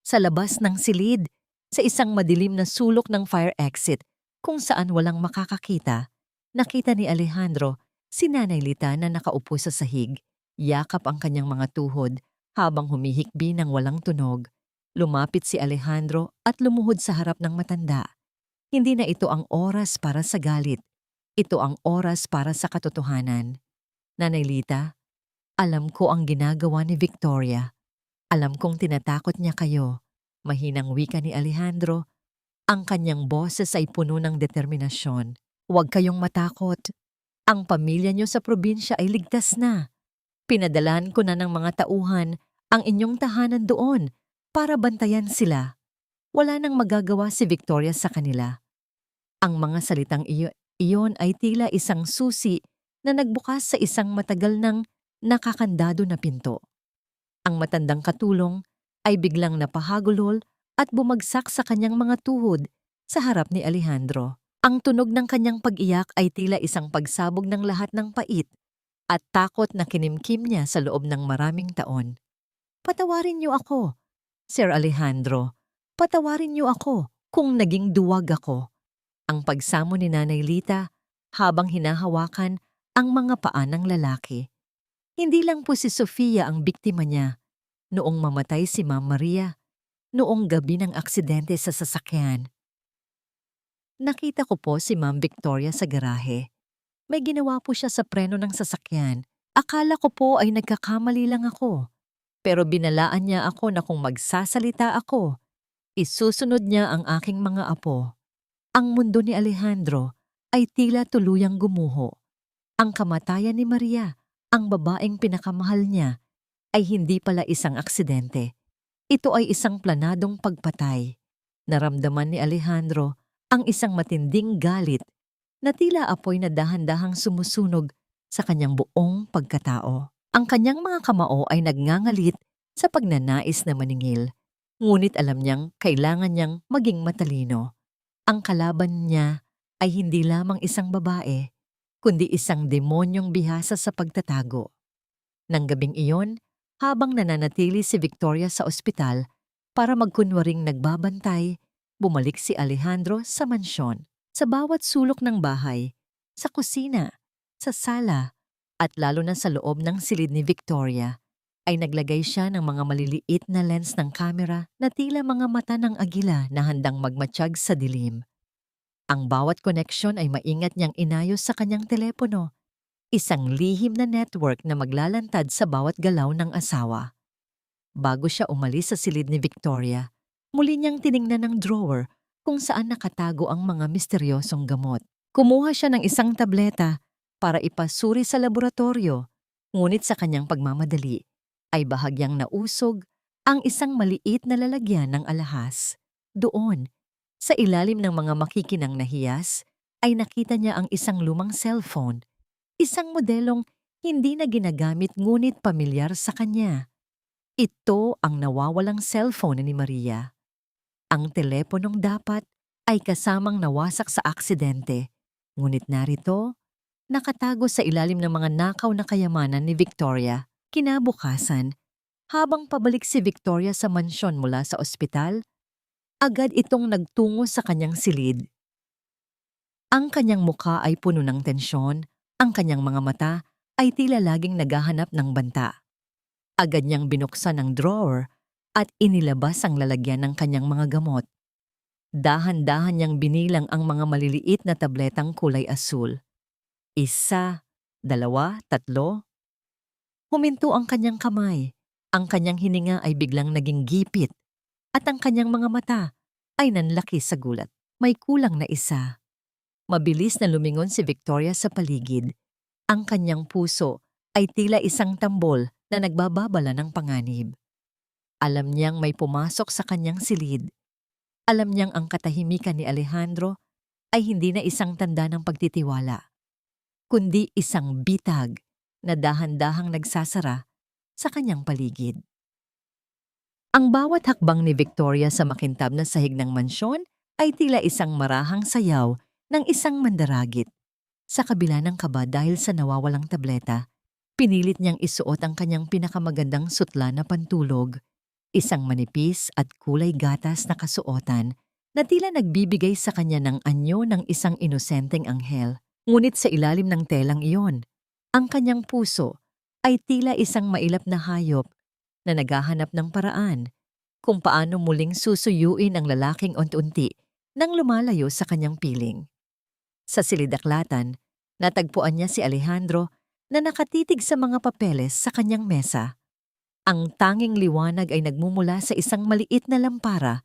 Sa labas ng silid, sa isang madilim na sulok ng fire exit kung saan walang makakakita, nakita ni Alejandro si Nanay Lita na nakaupo sa sahig, yakap ang kanyang mga tuhod habang humihikbi ng walang tunog. Lumapit si Alejandro at lumuhod sa harap ng matanda. Hindi na ito ang oras para sa galit. Ito ang oras para sa katotohanan. Nanay Lita, alam ko ang ginagawa ni Victoria. Alam kong tinatakot niya kayo. Mahinang wika ni Alejandro. Ang kanyang boses ay puno ng determinasyon. Huwag kayong matakot. Ang pamilya niyo sa probinsya ay ligtas na. Pinadalan ko na ng mga tauhan ang inyong tahanan doon para bantayan sila. Wala nang magagawa si Victoria sa kanila. Ang mga salitang iyon ay tila isang susi na nagbukas sa isang matagal ng nakakandado na pinto. Ang matandang katulong ay biglang napahagulhol at bumagsak sa kanyang mga tuhod sa harap ni Alejandro. Ang tunog ng kanyang pag-iyak ay tila isang pagsabog ng lahat ng pait at takot na kinimkim niya sa loob ng maraming taon. Patawarin niyo ako, Sir Alejandro. Patawarin niyo ako kung naging duwag ako. Ang pagsamo ni Nanay Lita habang hinahawakan ang mga paa ng lalaki. Hindi lang po si Sofia ang biktima niya. Noong mamatay si Ma'am Maria, noong gabi ng aksidente sa sasakyan. Nakita ko po si Ma'am Victoria sa garahe. May ginawa po siya sa preno ng sasakyan. Akala ko po ay nagkakamali lang ako. Pero binalaan niya ako na kung magsasalita ako, isusunod niya ang aking mga apo. Ang mundo ni Alejandro ay tila tuluyang gumuho. Ang kamatayan ni Maria, ang babaeng pinakamahal niya, ay hindi pala isang aksidente. Ito ay isang planadong pagpatay. Naramdaman ni Alejandro ang isang matinding galit na tila apoy na dahan-dahang sumusunog sa kanyang buong pagkatao. Ang kanyang mga kamao ay nagngangalit sa pagnanais na maningil, ngunit alam niyang kailangan niyang maging matalino. Ang kalaban niya ay hindi lamang isang babae, kundi isang demonyong bihasa sa pagtatago. Nang gabing iyon, habang nananatili si Victoria sa ospital para magkunwaring nagbabantay, bumalik si Alejandro sa mansyon. Sa bawat sulok ng bahay, sa kusina, sa sala, at lalo na sa loob ng silid ni Victoria, ay naglagay siya ng mga maliliit na lens ng kamera na tila mga mata ng agila na handang magmatsyag sa dilim. Ang bawat koneksyon ay maingat niyang inayos sa kanyang telepono, isang lihim na network na maglalantad sa bawat galaw ng asawa. Bago siya umalis sa silid ni Victoria, muli niyang tiningnan ng drawer kung saan nakatago ang mga misteryosong gamot. Kumuha siya ng isang tableta para ipasuri sa laboratorio, ngunit sa kanyang pagmamadali ay bahagyang nausog ang isang maliit na lalagyan ng alahas. Doon, sa ilalim ng mga makikinang na hiyas, ay nakita niya ang isang lumang cellphone, isang modelong hindi na ginagamit ngunit pamilyar sa kanya. Ito ang nawawalang cellphone ni Maria. Ang teleponong dapat ay kasamang nawasak sa aksidente, ngunit narito, nakatago sa ilalim ng mga nakaw na kayamanan ni Victoria. Kinabukasan, habang pabalik si Victoria sa mansyon mula sa ospital, agad itong nagtungo sa kanyang silid. Ang kanyang mukha ay puno ng tensyon, ang kanyang mga mata ay tila laging naghahanap ng banta. Agad niyang binuksan ang drawer at inilabas ang lalagyan ng kanyang mga gamot. Dahan-dahan niyang binilang ang mga maliliit na tabletang kulay asul. 1, 2, 3. Huminto ang kanyang kamay. Ang kanyang hininga ay biglang naging gipit at ang kanyang mga mata ay nanlaki sa gulat. May kulang na isa. Mabilis na lumingon si Victoria sa paligid. Ang kanyang puso ay tila isang tambol na nagbababala ng panganib. Alam niyang may pumasok sa kanyang silid. Alam niyang ang katahimikan ni Alejandro ay hindi na isang tanda ng pagtitiwala, kundi isang bitag na dahan-dahang nagsasara sa kanyang paligid. Ang bawat hakbang ni Victoria sa makintab na sahig ng mansyon ay tila isang marahang sayaw ng isang mandaragit. Sa kabila ng kaba dahil sa nawawalang tableta, pinilit niyang isuot ang kanyang pinakamagandang sutla na pantulog, isang manipis at kulay gatas na kasuotan na tila nagbibigay sa kanya ng anyo ng isang inosenteng anghel. Ngunit sa ilalim ng telang iyon, ang kanyang puso ay tila isang mailap na hayop na naghahanap ng paraan kung paano muling susuyuin ang lalaking unti-unti nang lumalayo sa kanyang piling. Sa silidaklatan, natagpuan niya si Alejandro na nakatitig sa mga papeles sa kanyang mesa. Ang tanging liwanag ay nagmumula sa isang maliit na lampara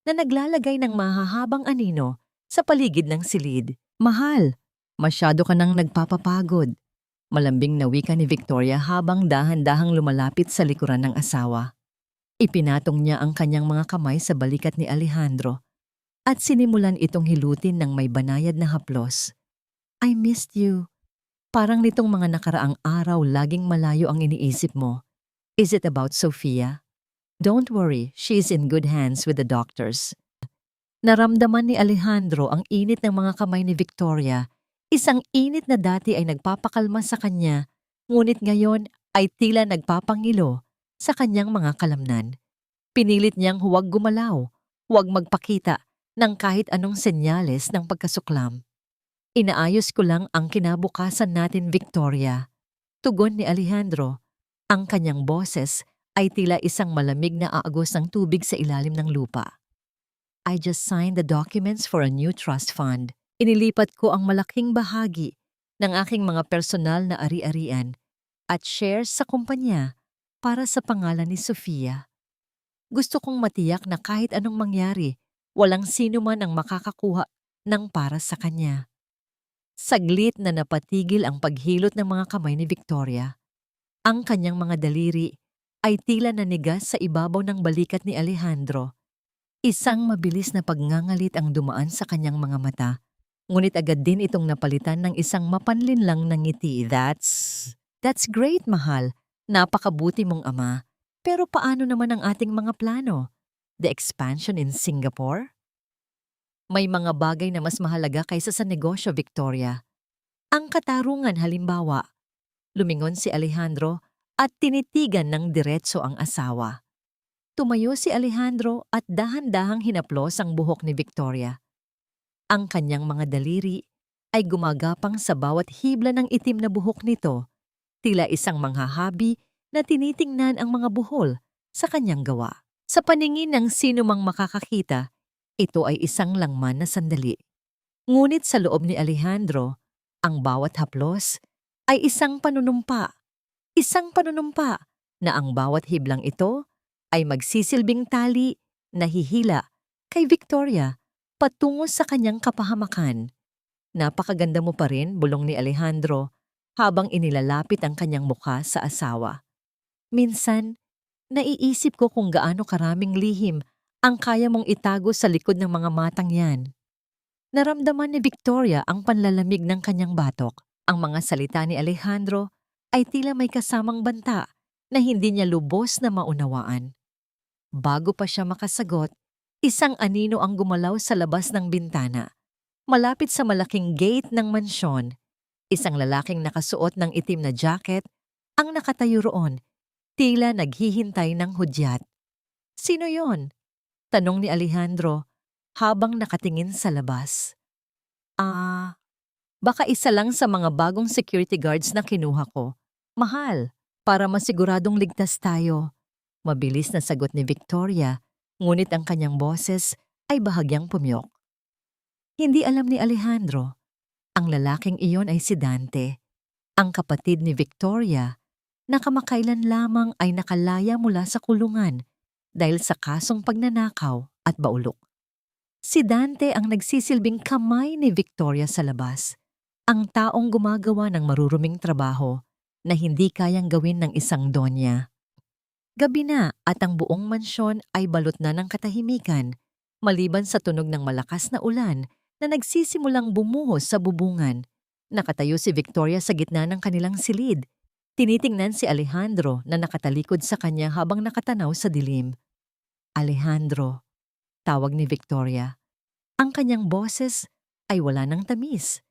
na naglalagay ng mahahabang anino sa paligid ng silid. Mahal, masyado ka nang nagpapapagod. Malambing na wika ni Victoria habang dahan-dahang lumalapit sa likuran ng asawa. Ipinatong niya ang kanyang mga kamay sa balikat ni Alejandro at sinimulan itong hilutin ng may banayad na haplos. I missed you. Parang nitong mga nakaraang araw laging malayo ang iniisip mo. Is it about Sofia? Don't worry, she is in good hands with the doctors. Naramdaman ni Alejandro ang init ng mga kamay ni Victoria. Isang init na dati ay nagpapakalma sa kanya, ngunit ngayon ay tila nagpapangilo sa kanyang mga kalamnan. Pinilit niyang huwag gumalaw, huwag magpakita ng kahit anong senyales ng pagkasuklam. Inaayos ko lang ang kinabukasan natin, Victoria. Tugon ni Alejandro. Ang kanyang boses ay tila isang malamig na aagos ng tubig sa ilalim ng lupa. I just signed the documents for a new trust fund. Inilipat ko ang malaking bahagi ng aking mga personal na ari-arian at shares sa kumpanya para sa pangalan ni Sofia. Gusto kong matiyak na kahit anong mangyari, walang sino man ang makakakuha ng para sa kanya. Saglit na napatigil ang paghilot ng mga kamay ni Victoria. Ang kanyang mga daliri ay tila nanigas sa ibabaw ng balikat ni Alejandro. Isang mabilis na pagngangalit ang dumaan sa kanyang mga mata, ngunit agad din itong napalitan ng isang mapanlinlang na ngiti. That's great, mahal. Napakabuti mong ama. Pero paano naman ang ating mga plano? The expansion in Singapore? May mga bagay na mas mahalaga kaysa sa negosyo, Victoria. Ang katarungan halimbawa. Lumingon si Alejandro at tinitigan ng diretso ang asawa. Tumayo si Alejandro at dahan-dahang hinaplos ang buhok ni Victoria. Ang kanyang mga daliri ay gumagapang sa bawat hibla ng itim na buhok nito, tila isang manghahabi na tinitingnan ang mga buhol sa kanyang gawa. Sa paningin ng sino mang makakakita, ito ay isang langman na sandali. Ngunit sa loob ni Alejandro, ang bawat haplos ay isang panunumpa. Isang panunumpa na ang bawat hiblang ito ay magsisilbing tali na hihila kay Victoria patungo sa kanyang kapahamakan. Napakaganda mo pa rin, bulong ni Alejandro habang inilalapit ang kanyang mukha sa asawa. Minsan, naiisip ko kung gaano karaming lihim ang kaya mong itago sa likod ng mga matang yan. Naramdaman ni Victoria ang panlalamig ng kanyang batok. Ang mga salita ni Alejandro ay tila may kasamang banta na hindi niya lubos na maunawaan. Bago pa siya makasagot, isang anino ang gumalaw sa labas ng bintana. Malapit sa malaking gate ng mansyon, isang lalaking nakasuot ng itim na jacket ang nakatayo roon, tila naghihintay ng hudyat. Sino yon? Tanong ni Alejandro habang nakatingin sa labas. Baka isa lang sa mga bagong security guards na kinuha ko. Mahal, para masiguradong ligtas tayo. Mabilis na sagot ni Victoria, ngunit ang kanyang boses ay bahagyang pumyok. Hindi alam ni Alejandro, ang lalaking iyon ay si Dante, ang kapatid ni Victoria, na kamakailan lamang ay nakalaya mula sa kulungan dahil sa kasong pagnanakaw at baulok. Si Dante ang nagsisilbing kamay ni Victoria sa labas, ang taong gumagawa ng maruruming trabaho na hindi kayang gawin ng isang donya. Gabi na at ang buong mansyon ay balot na ng katahimikan, maliban sa tunog ng malakas na ulan na nagsisimulang bumuhos sa bubungan. Nakatayo si Victoria sa gitna ng kanilang silid. Tinitingnan si Alejandro na nakatalikod sa kanya habang nakatanaw sa dilim. Alejandro, tawag ni Victoria. Ang kanyang boses ay wala ng tamis,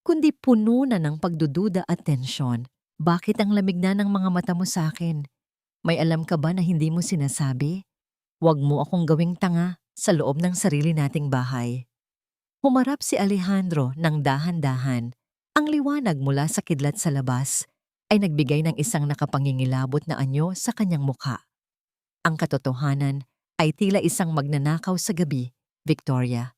kundi puno na ng pagdududa at tensyon. Bakit ang lamig na ng mga mata mo sa akin? May alam ka ba na hindi mo sinasabi? Huwag mo akong gawing tanga sa loob ng sarili nating bahay. Humarap si Alejandro ng dahan-dahan. Ang liwanag mula sa kidlat sa labas ay nagbigay ng isang nakapangingilabot na anyo sa kanyang mukha. Ang katotohanan ay tila isang magnanakaw sa gabi, Victoria.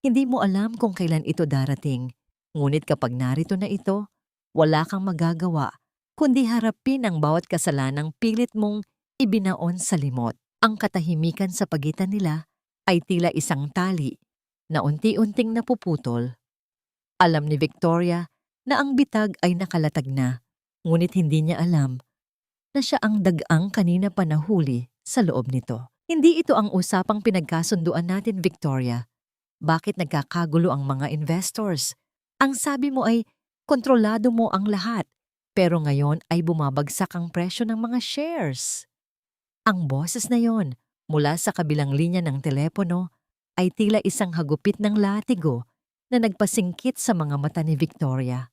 Hindi mo alam kung kailan ito darating, ngunit kapag narito na ito, Wala kang magagawa kundi harapin ang bawat kasalanang pilit mong ibinaon sa limot. Ang katahimikan sa pagitan nila ay tila isang tali na unti-unting napuputol. Alam ni Victoria na ang bitag ay nakalatag na, ngunit hindi niya alam na siya ang dagang kanina pa nahuli sa loob nito. Hindi ito ang usapang pinagkasunduan natin, Victoria. Bakit nagkakagulo ang mga investors? Ang sabi mo ay kontrolado mo ang lahat, pero ngayon ay bumabagsak ang presyo ng mga shares. Ang boses na yon mula sa kabilang linya ng telepono ay tila isang hagupit ng latigo na nagpasingkit sa mga mata ni Victoria.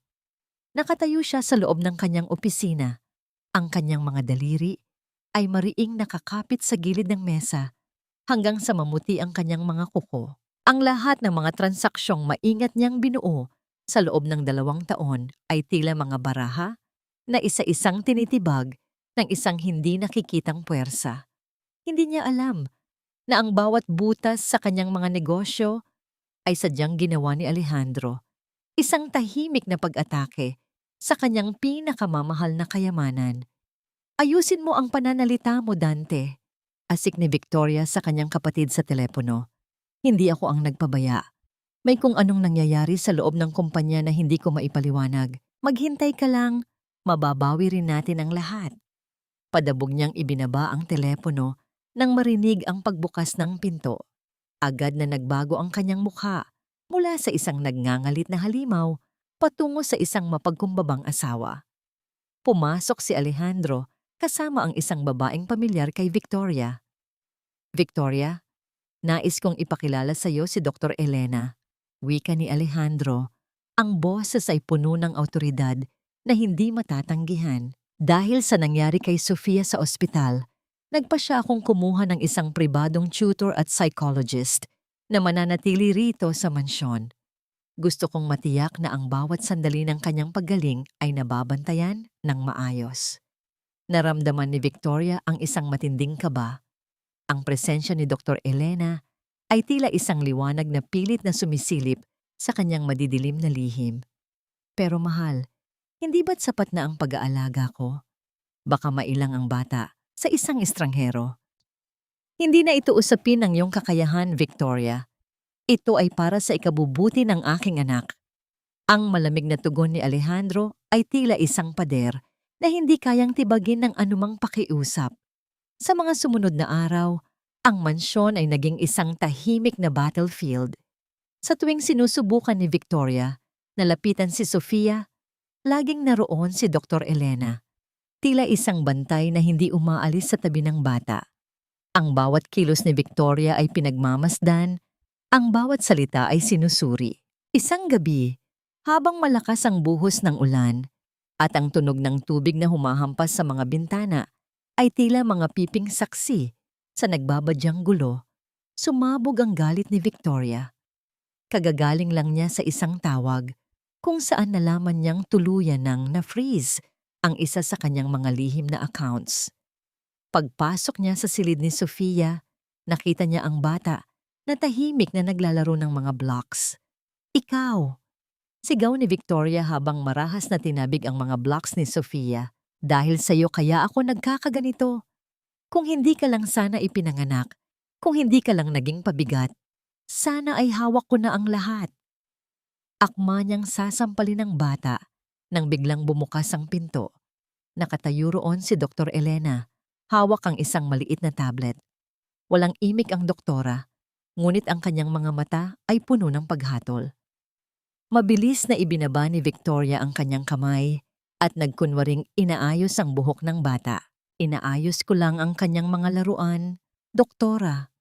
Nakatayo siya sa loob ng kanyang opisina. Ang kanyang mga daliri ay mariing nakakapit sa gilid ng mesa hanggang sa mamuti ang kanyang mga kuko. Ang lahat ng mga transaksyong maingat niyang binuo sa loob ng 2 taon ay tila mga baraha na isa-isang tinitibag ng isang hindi nakikitang puwersa. Hindi niya alam na ang bawat butas sa kanyang mga negosyo ay sadyang ginawa ni Alejandro, isang tahimik na pag-atake sa kanyang pinakamamahal na kayamanan. Ayusin mo ang pananalita mo, Dante. Asik ni Victoria sa kanyang kapatid sa telepono. Hindi ako ang nagpabaya. May kung anong nangyayari sa loob ng kumpanya na hindi ko maipaliwanag. Maghintay ka lang, mababawi rin natin ang lahat. Padabog niyang ibinaba ang telepono nang marinig ang pagbukas ng pinto. Agad na nagbago ang kanyang mukha mula sa isang nagngangalit na halimaw patungo sa isang mapagkumbabang asawa. Pumasok si Alejandro kasama ang isang babaeng pamilyar kay Victoria. Victoria, nais kong ipakilala sa iyo si Dr. Elena. Wika ni Alejandro, ang boses ay puno ng awtoridad na hindi matatanggihan. Dahil sa nangyari kay Sofia sa ospital, nagpa siya akong kumuha ng isang pribadong tutor at psychologist na mananatili rito sa mansyon. Gusto kong matiyak na ang bawat sandali ng kanyang paggaling ay nababantayan ng maayos. Naramdaman ni Victoria ang isang matinding kaba. Ang presensya ni Dr. Elena ay tila isang liwanag na pilit na sumisilip sa kanyang madidilim na lihim. Pero mahal, hindi ba't sapat na ang pag-aalaga ko? Baka mailang ang bata sa isang estranghero. Hindi na ito usapin ng iyong kakayahan, Victoria. Ito ay para sa ikabubuti ng aking anak. Ang malamig na tugon ni Alejandro ay tila isang pader na hindi kayang tibagin ng anumang pakiusap. Sa mga sumunod na araw, ang mansyon ay naging isang tahimik na battlefield. Sa tuwing sinusubukan ni Victoria na lapitan si Sofia, laging naroon si Dr. Elena. Tila isang bantay na hindi umaalis sa tabi ng bata. Ang bawat kilos ni Victoria ay pinagmamasdan, ang bawat salita ay sinusuri. Isang gabi, habang malakas ang buhos ng ulan at ang tunog ng tubig na humahampas sa mga bintana ay tila mga piping saksi sa nagbabadyang gulo, sumabog ang galit ni Victoria. Kagagaling lang niya sa isang tawag kung saan nalaman niyang tuluyan ng na-freeze ang isa sa kanyang mga lihim na accounts. Pagpasok niya sa silid ni Sofia, nakita niya ang bata na tahimik na naglalaro ng mga blocks. Ikaw! Sigaw ni Victoria habang marahas na tinabig ang mga blocks ni Sofia. Dahil sa'yo kaya ako nagkakaganito. Kung hindi ka lang sana ipinanganak, kung hindi ka lang naging pabigat, sana ay hawak ko na ang lahat. Akma niyang sasampalin ng bata nang biglang bumukas ang pinto. Nakatayo roon si Dr. Elena, hawak ang isang maliit na tablet. Walang imik ang doktora, ngunit ang kanyang mga mata ay puno ng paghatol. Mabilis na ibinaba ni Victoria ang kanyang kamay at nagkunwaring inaayos ang buhok ng bata. Inaayos ko lang ang kanyang mga laruan, Doktora.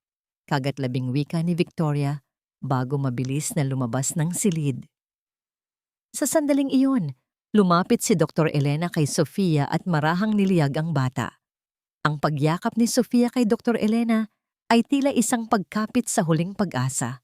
Kagatlabing wika ni Victoria bago mabilis na lumabas ng silid. Sa sandaling iyon, lumapit si Dr. Elena kay Sofia at marahang niliyag ang bata. Ang pagyakap ni Sofia kay Dr. Elena ay tila isang pagkapit sa huling pag-asa.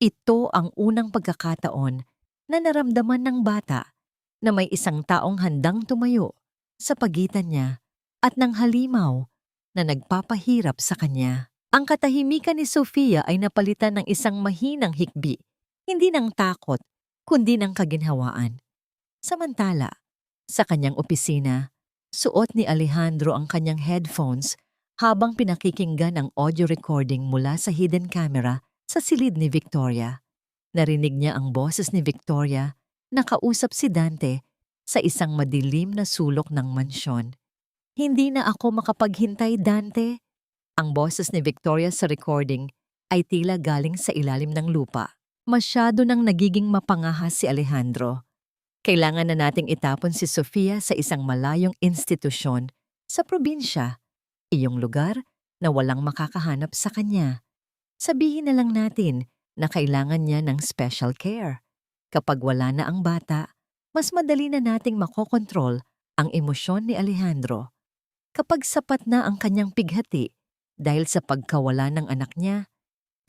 Ito ang unang pagkakataon na naramdaman ng bata na may isang taong handang tumayo sa pagitan niya at ng halimaw na nagpapahirap sa kanya. Ang katahimikan ni Sofia ay napalitan ng isang mahinang hikbi, hindi ng takot, kundi ng kaginhawaan. Samantala, sa kanyang opisina, suot ni Alejandro ang kanyang headphones habang pinakikinggan ang audio recording mula sa hidden camera sa silid ni Victoria. Narinig niya ang boses ni Victoria na kausap si Dante sa isang madilim na sulok ng mansyon. "Hindi na ako makapaghintay, Dante." Ang boses ni Victoria sa recording ay tila galing sa ilalim ng lupa. Masyado nang nagiging mapangahas si Alejandro. Kailangan na nating itapon si Sofia sa isang malayong institusyon sa probinsya, iyong lugar na walang makakahanap sa kanya. Sabihin na lang natin na kailangan niya ng special care. Kapag wala na ang bata, mas madali na nating makokontrol ang emosyon ni Alejandro. Kapag sapat na ang kanyang pighati dahil sa pagkawala ng anak niya,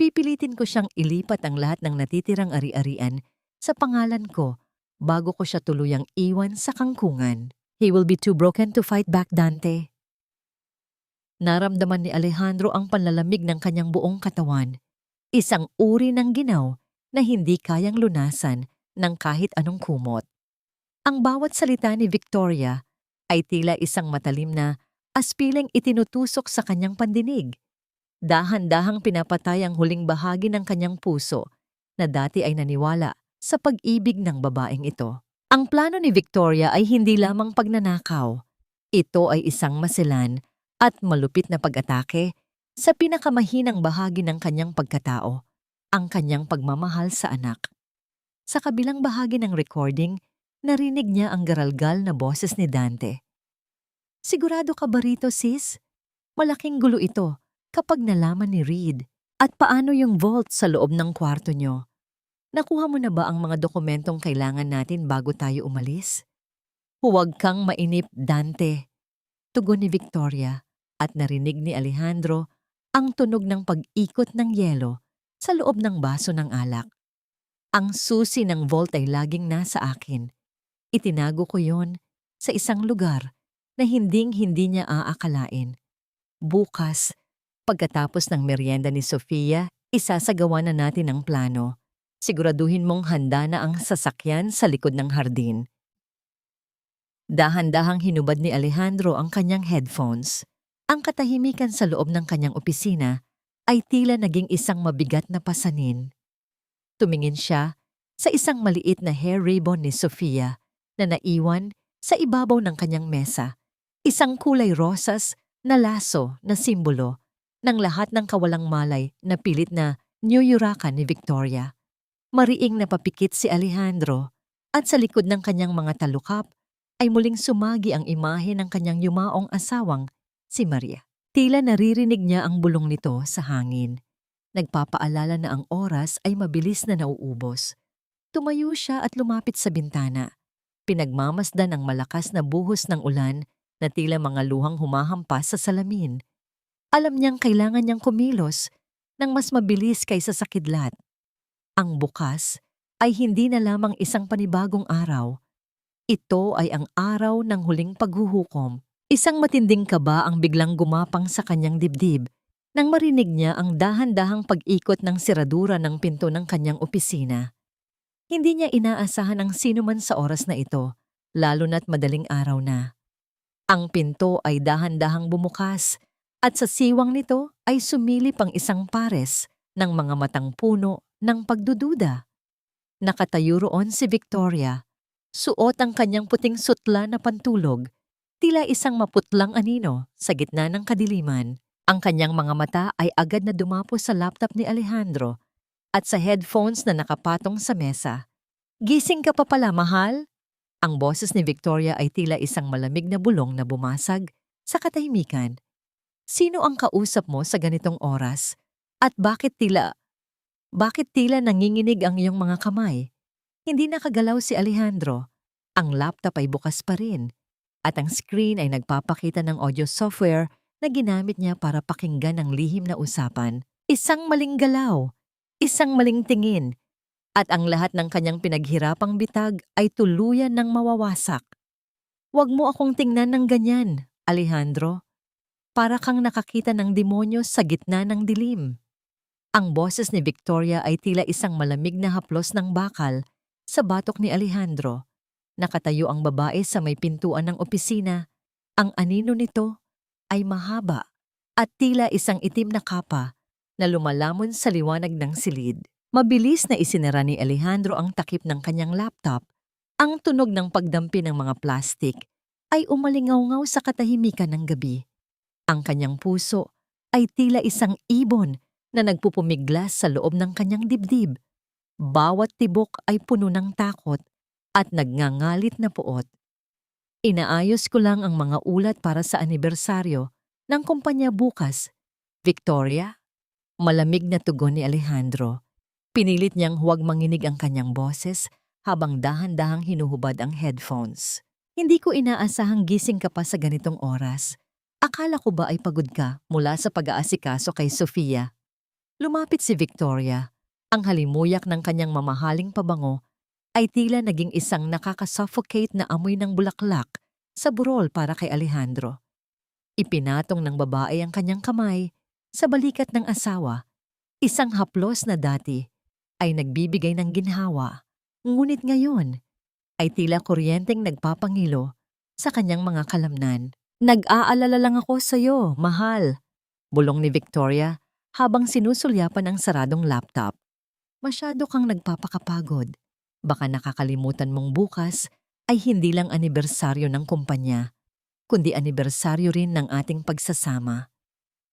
pipilitin ko siyang ilipat ang lahat ng natitirang ari-arian sa pangalan ko bago ko siya tuluyang iwan sa kangkungan. He will be too broken to fight back, Dante. Naramdaman ni Alejandro ang panlalamig ng kanyang buong katawan. Isang uri ng ginaw na hindi kayang lunasan ng kahit anong kumot. Ang bawat salita ni Victoria ay tila isang matalim na aspiling itinutusok sa kanyang pandinig. Dahan-dahang pinapatay ang huling bahagi ng kanyang puso na dati ay naniwala sa pag-ibig ng babaeng ito. Ang plano ni Victoria ay hindi lamang pagnanakaw. Ito ay isang maselan at malupit na pag-atake sa pinakamahinang bahagi ng kanyang pagkatao, ang kanyang pagmamahal sa anak. Sa kabilang bahagi ng recording, narinig niya ang garalgal na boses ni Dante. "Sigurado ka ba rito, sis? Malaking gulo ito kapag nalaman ni Reed. At paano yung vault sa loob ng kwarto nyo? Nakuha mo na ba ang mga dokumentong kailangan natin bago tayo umalis?" "Huwag kang mainip, Dante," tugon ni Victoria, at narinig ni Alejandro ang tunog ng pag-ikot ng yelo sa loob ng baso ng alak. "Ang susi ng vault ay laging nasa akin. Itinago ko yon sa isang lugar na hinding-hindi niya aakalain. Bukas, pagkatapos ng merienda ni Sofia, isasagawa na natin ang plano. Siguraduhin mong handa na ang sasakyan sa likod ng hardin." Dahan-dahang hinubad ni Alejandro ang kanyang headphones. Ang katahimikan sa loob ng kanyang opisina ay tila naging isang mabigat na pasanin. Tumingin siya sa isang maliit na hair ribbon ni Sofia na naiwan sa ibabaw ng kanyang mesa. Isang kulay rosas na laso na simbolo ng lahat ng kawalang malay na pilit na niyuyurakan ni Victoria. Mariing napapikit si Alejandro at sa likod ng kanyang mga talukap ay muling sumagi ang imahe ng kanyang yumaong asawang si Maria. Tila naririnig niya ang bulong nito sa hangin. Nagpapaalala na ang oras ay mabilis na nauubos. Tumayo siya at lumapit sa bintana. Pinagmamasdan ang malakas na buhos ng ulan na tila mga luhang humahampas sa salamin. Alam niyang kailangan niyang kumilos ng mas mabilis kaysa sa kidlat. Ang bukas ay hindi na lamang isang panibagong araw. Ito ay ang araw ng huling paghuhukom. Isang matinding kaba ang biglang gumapang sa kanyang dibdib nang marinig niya ang dahan-dahang pag-ikot ng siradura ng pinto ng kanyang opisina. Hindi niya inaasahan ang sino man sa oras na ito, lalo na't madaling araw na. Ang pinto ay dahan-dahang bumukas at sa siwang nito ay sumilip ang isang pares ng mga matang puno ng pagdududa. Nakatayo roon si Victoria, suot ang kanyang puting sutla na pantulog, tila isang maputlang anino sa gitna ng kadiliman. Ang kanyang mga mata ay agad na dumapo sa laptop ni Alejandro at sa headphones na nakapatong sa mesa. "Gising ka pa pala, mahal?" Ang boses ni Victoria ay tila isang malamig na bulong na bumasag sa katahimikan. "Sino ang kausap mo sa ganitong oras? At bakit tila nanginginig ang iyong mga kamay?" Hindi nakagalaw si Alejandro. Ang laptop ay bukas pa rin at ang screen ay nagpapakita ng audio software na ginamit niya para pakinggan ang lihim na usapan. Isang maling galaw, isang maling tingin, at ang lahat ng kanyang pinaghirapang bitag ay tuluyan ng mawawasak. "Huwag mo akong tingnan ng ganyan, Alejandro. Para kang nakakita ng demonyo sa gitna ng dilim." Ang boses ni Victoria ay tila isang malamig na haplos ng bakal sa batok ni Alejandro. Nakatayo ang babae sa may pintuan ng opisina. Ang anino nito ay mahaba at tila isang itim na kapa na lumalamon sa liwanag ng silid. Mabilis na isinara ni Alejandro ang takip ng kanyang laptop. Ang tunog ng pagdampi ng mga plastik ay umalingaw-ngaw sa katahimikan ng gabi. Ang kanyang puso ay tila isang ibon na nagpupumiglas sa loob ng kanyang dibdib. Bawat tibok ay puno ng takot at nagngangalit na puot. Inaayos ko lang ang mga ulat para sa anibersaryo ng kumpanya bukas. Victoria? Malamig na tugon ni Alejandro. Pinilit niyang huwag manginig ang kanyang boses habang dahan-dahang hinuhubad ang headphones. Hindi ko inaasahang gising ka pa sa ganitong oras. Akala ko ba ay pagod ka mula sa pag-aasikaso kay Sofia? Lumapit si Victoria. Ang halimuyak ng kanyang mamahaling pabango ay tila naging isang nakakasuffocate na amoy ng bulaklak sa burol para kay Alejandro. Ipinatong ng babae ang kanyang kamay sa balikat ng asawa. Isang haplos na dati ay nagbibigay ng ginhawa, ngunit ngayon ay tila kuryenteng nagpapangilo sa kanyang mga kalamnan. Nag-aalala lang ako sa'yo, mahal, bulong ni Victoria habang sinusulyapan ang saradong laptop. Masyado kang nagpapakapagod. Baka nakakalimutan mong bukas ay hindi lang anibersaryo ng kumpanya, kundi anibersaryo rin ng ating pagsasama.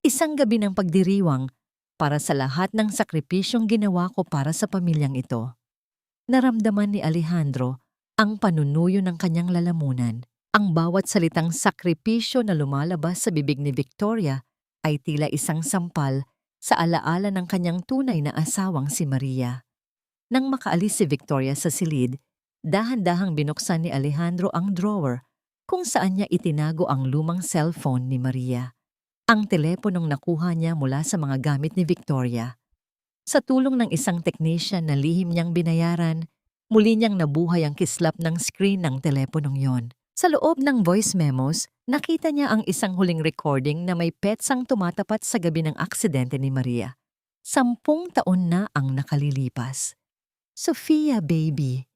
Isang gabi ng pagdiriwang para sa lahat ng sakripisyong ginawa ko para sa pamilyang ito. Naramdaman ni Alejandro ang panunuyo ng kanyang lalamunan. Ang bawat salitang sakripisyo na lumalabas sa bibig ni Victoria ay tila isang sampal sa alaala ng kanyang tunay na asawang si Maria. Nang makaalis si Victoria sa silid, dahan-dahang binuksan ni Alejandro ang drawer kung saan niya itinago ang lumang cellphone ni Maria. Ang teleponong nakuha niya mula sa mga gamit ni Victoria. Sa tulong ng isang technician na lihim niyang binayaran, muli niyang nabuhay ang kislap ng screen ng teleponong yon. Sa loob ng voice memos, nakita niya ang isang huling recording na may petsang tumatapat sa gabi ng aksidente ni Maria. 10 taon na ang nakalilipas. Sofia, baby,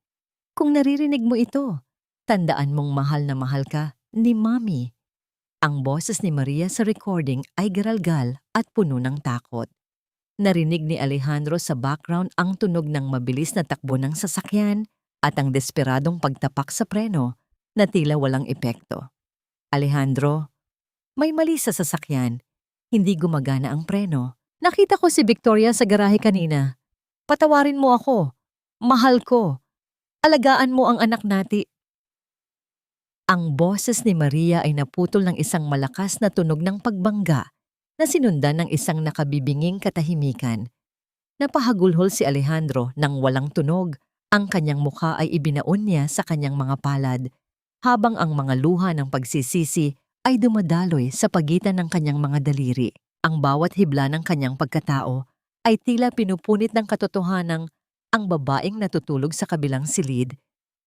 kung naririnig mo ito, tandaan mong mahal na mahal ka ni Mommy. Ang boses ni Maria sa recording ay garalgal at puno ng takot. Narinig ni Alejandro sa background ang tunog ng mabilis na takbo ng sasakyan at ang desperadong pagtapak sa preno na tila walang epekto. Alejandro, may mali sa sasakyan. Hindi gumagana ang preno. Nakita ko si Victoria sa garahe kanina. Patawarin mo ako. Mahal ko. Alagaan mo ang anak nati. Ang boses ni Maria ay naputol ng isang malakas na tunog ng pagbangga na sinundan ng isang nakabibinging katahimikan. Napahagulhol si Alejandro nang walang tunog. Ang kanyang mukha ay ibinaon niya sa kanyang mga palad, habang ang mga luha ng pagsisisi ay dumadaloy sa pagitan ng kanyang mga daliri. Ang bawat hibla ng kanyang pagkatao ay tila pinupunit ng katotohanang ang babaeng natutulog sa kabilang silid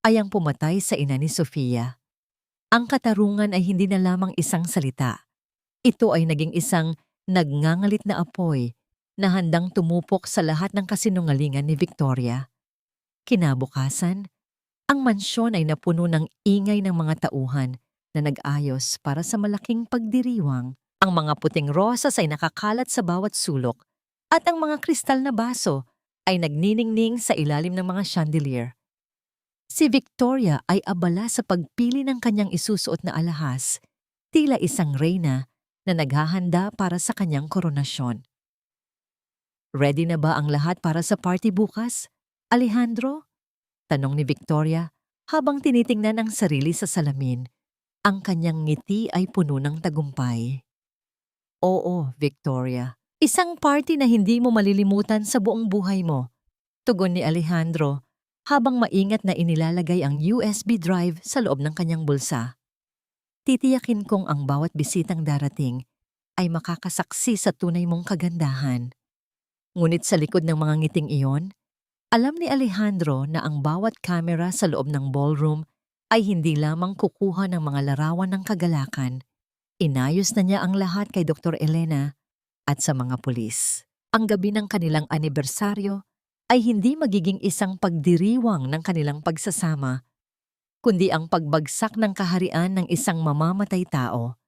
ay ang pumatay sa ina ni Sofia. Ang katarungan ay hindi na lamang isang salita. Ito ay naging isang nagngangalit na apoy na handang tumupok sa lahat ng kasinungalingan ni Victoria. Kinabukasan, ang mansyon ay napuno ng ingay ng mga tauhan na nag-ayos para sa malaking pagdiriwang. Ang mga puting rosas ay nakakalat sa bawat sulok at ang mga kristal na baso ay nagniningning sa ilalim ng mga chandelier. Si Victoria ay abala sa pagpili ng kanyang isusuot na alahas, tila isang reyna na naghahanda para sa kanyang koronasyon. Ready na ba ang lahat para sa party bukas, Alejandro? Tanong ni Victoria habang tinitingnan ang sarili sa salamin. Ang kanyang ngiti ay puno ng tagumpay. Oo, Victoria. Isang party na hindi mo malilimutan sa buong buhay mo, tugon ni Alejandro habang maingat na inilalagay ang USB drive sa loob ng kanyang bulsa. Titiyakin kong ang bawat bisitang darating ay makakasaksi sa tunay mong kagandahan. Ngunit sa likod ng mga ngiting iyon, alam ni Alejandro na ang bawat kamera sa loob ng ballroom ay hindi lamang kukuha ng mga larawan ng kagalakan. Inayos na niya ang lahat kay Dr. Elena at sa mga pulis. Ang gabi ng kanilang anibersaryo ay hindi magiging isang pagdiriwang ng kanilang pagsasama, kundi ang pagbagsak ng kaharian ng isang mamamatay tao.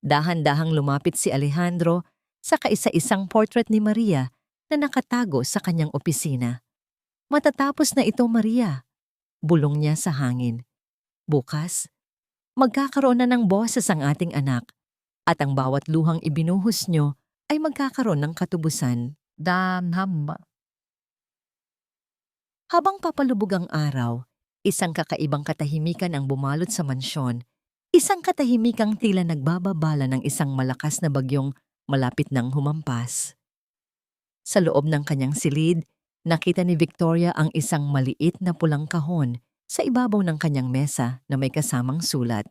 Dahan-dahang lumapit si Alejandro sa kaisa-isang portrait ni Maria na nakatago sa kanyang opisina. Matatapos na ito, Maria, bulong niya sa hangin. Bukas, magkakaroon na ng boses ang ating anak at ang bawat luhang ibinuhos nyo ay magkakaroon ng katubusan. Habang papalubog ang araw, isang kakaibang katahimikan ang bumalot sa mansyon. Isang katahimikang tila nagbababala ng isang malakas na bagyong malapit nang humampas. Sa loob ng kanyang silid, nakita ni Victoria ang isang maliit na pulang kahon sa ibabaw ng kanyang mesa na may kasamang sulat.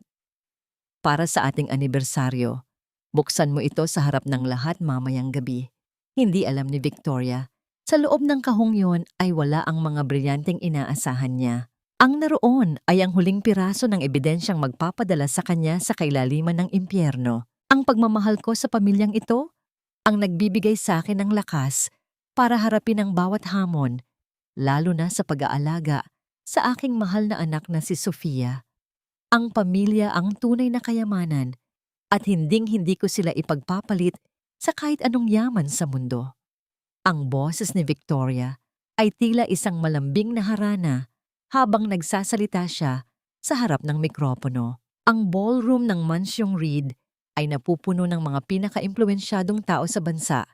Para sa ating anibersaryo, buksan mo ito sa harap ng lahat mamayang gabi. Hindi alam ni Victoria, sa loob ng kahong yon ay wala ang mga brilyanteng inaasahan niya. Ang naroon ay ang huling piraso ng ebidensyang magpapadala sa kanya sa kailaliman ng impyerno. Ang pagmamahal ko sa pamilyang ito, ang nagbibigay sa akin ng lakas para harapin ang bawat hamon, lalo na sa pag-aalaga sa aking mahal na anak na si Sofia. Ang pamilya ang tunay na kayamanan at hinding-hindi ko sila ipagpapalit sa kahit anong yaman sa mundo. Ang boses ni Victoria ay tila isang malambing na harana habang nagsasalita siya sa harap ng mikropono. Ang ballroom ng Mansyong Reed ay napupuno ng mga pinaka-impluwensyadong tao sa bansa,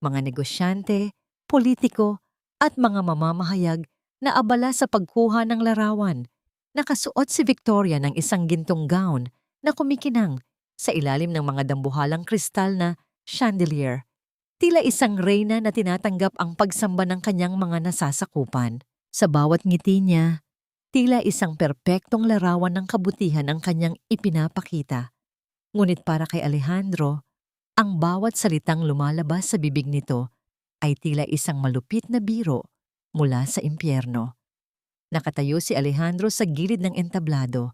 mga negosyante, politiko, at mga mamamahayag na abala sa pagkuha ng larawan. Nakasuot si Victoria ng isang gintong gown na kumikinang sa ilalim ng mga dambuhalang kristal na chandelier. Tila isang reyna na tinatanggap ang pagsamba ng kanyang mga nasasakupan. Sa bawat ngiti niya, tila isang perpektong larawan ng kabutihan ang kanyang ipinapakita. Ngunit para kay Alejandro, ang bawat salitang lumalabas sa bibig nito ay tila isang malupit na biro mula sa impyerno. Nakatayo si Alejandro sa gilid ng entablado.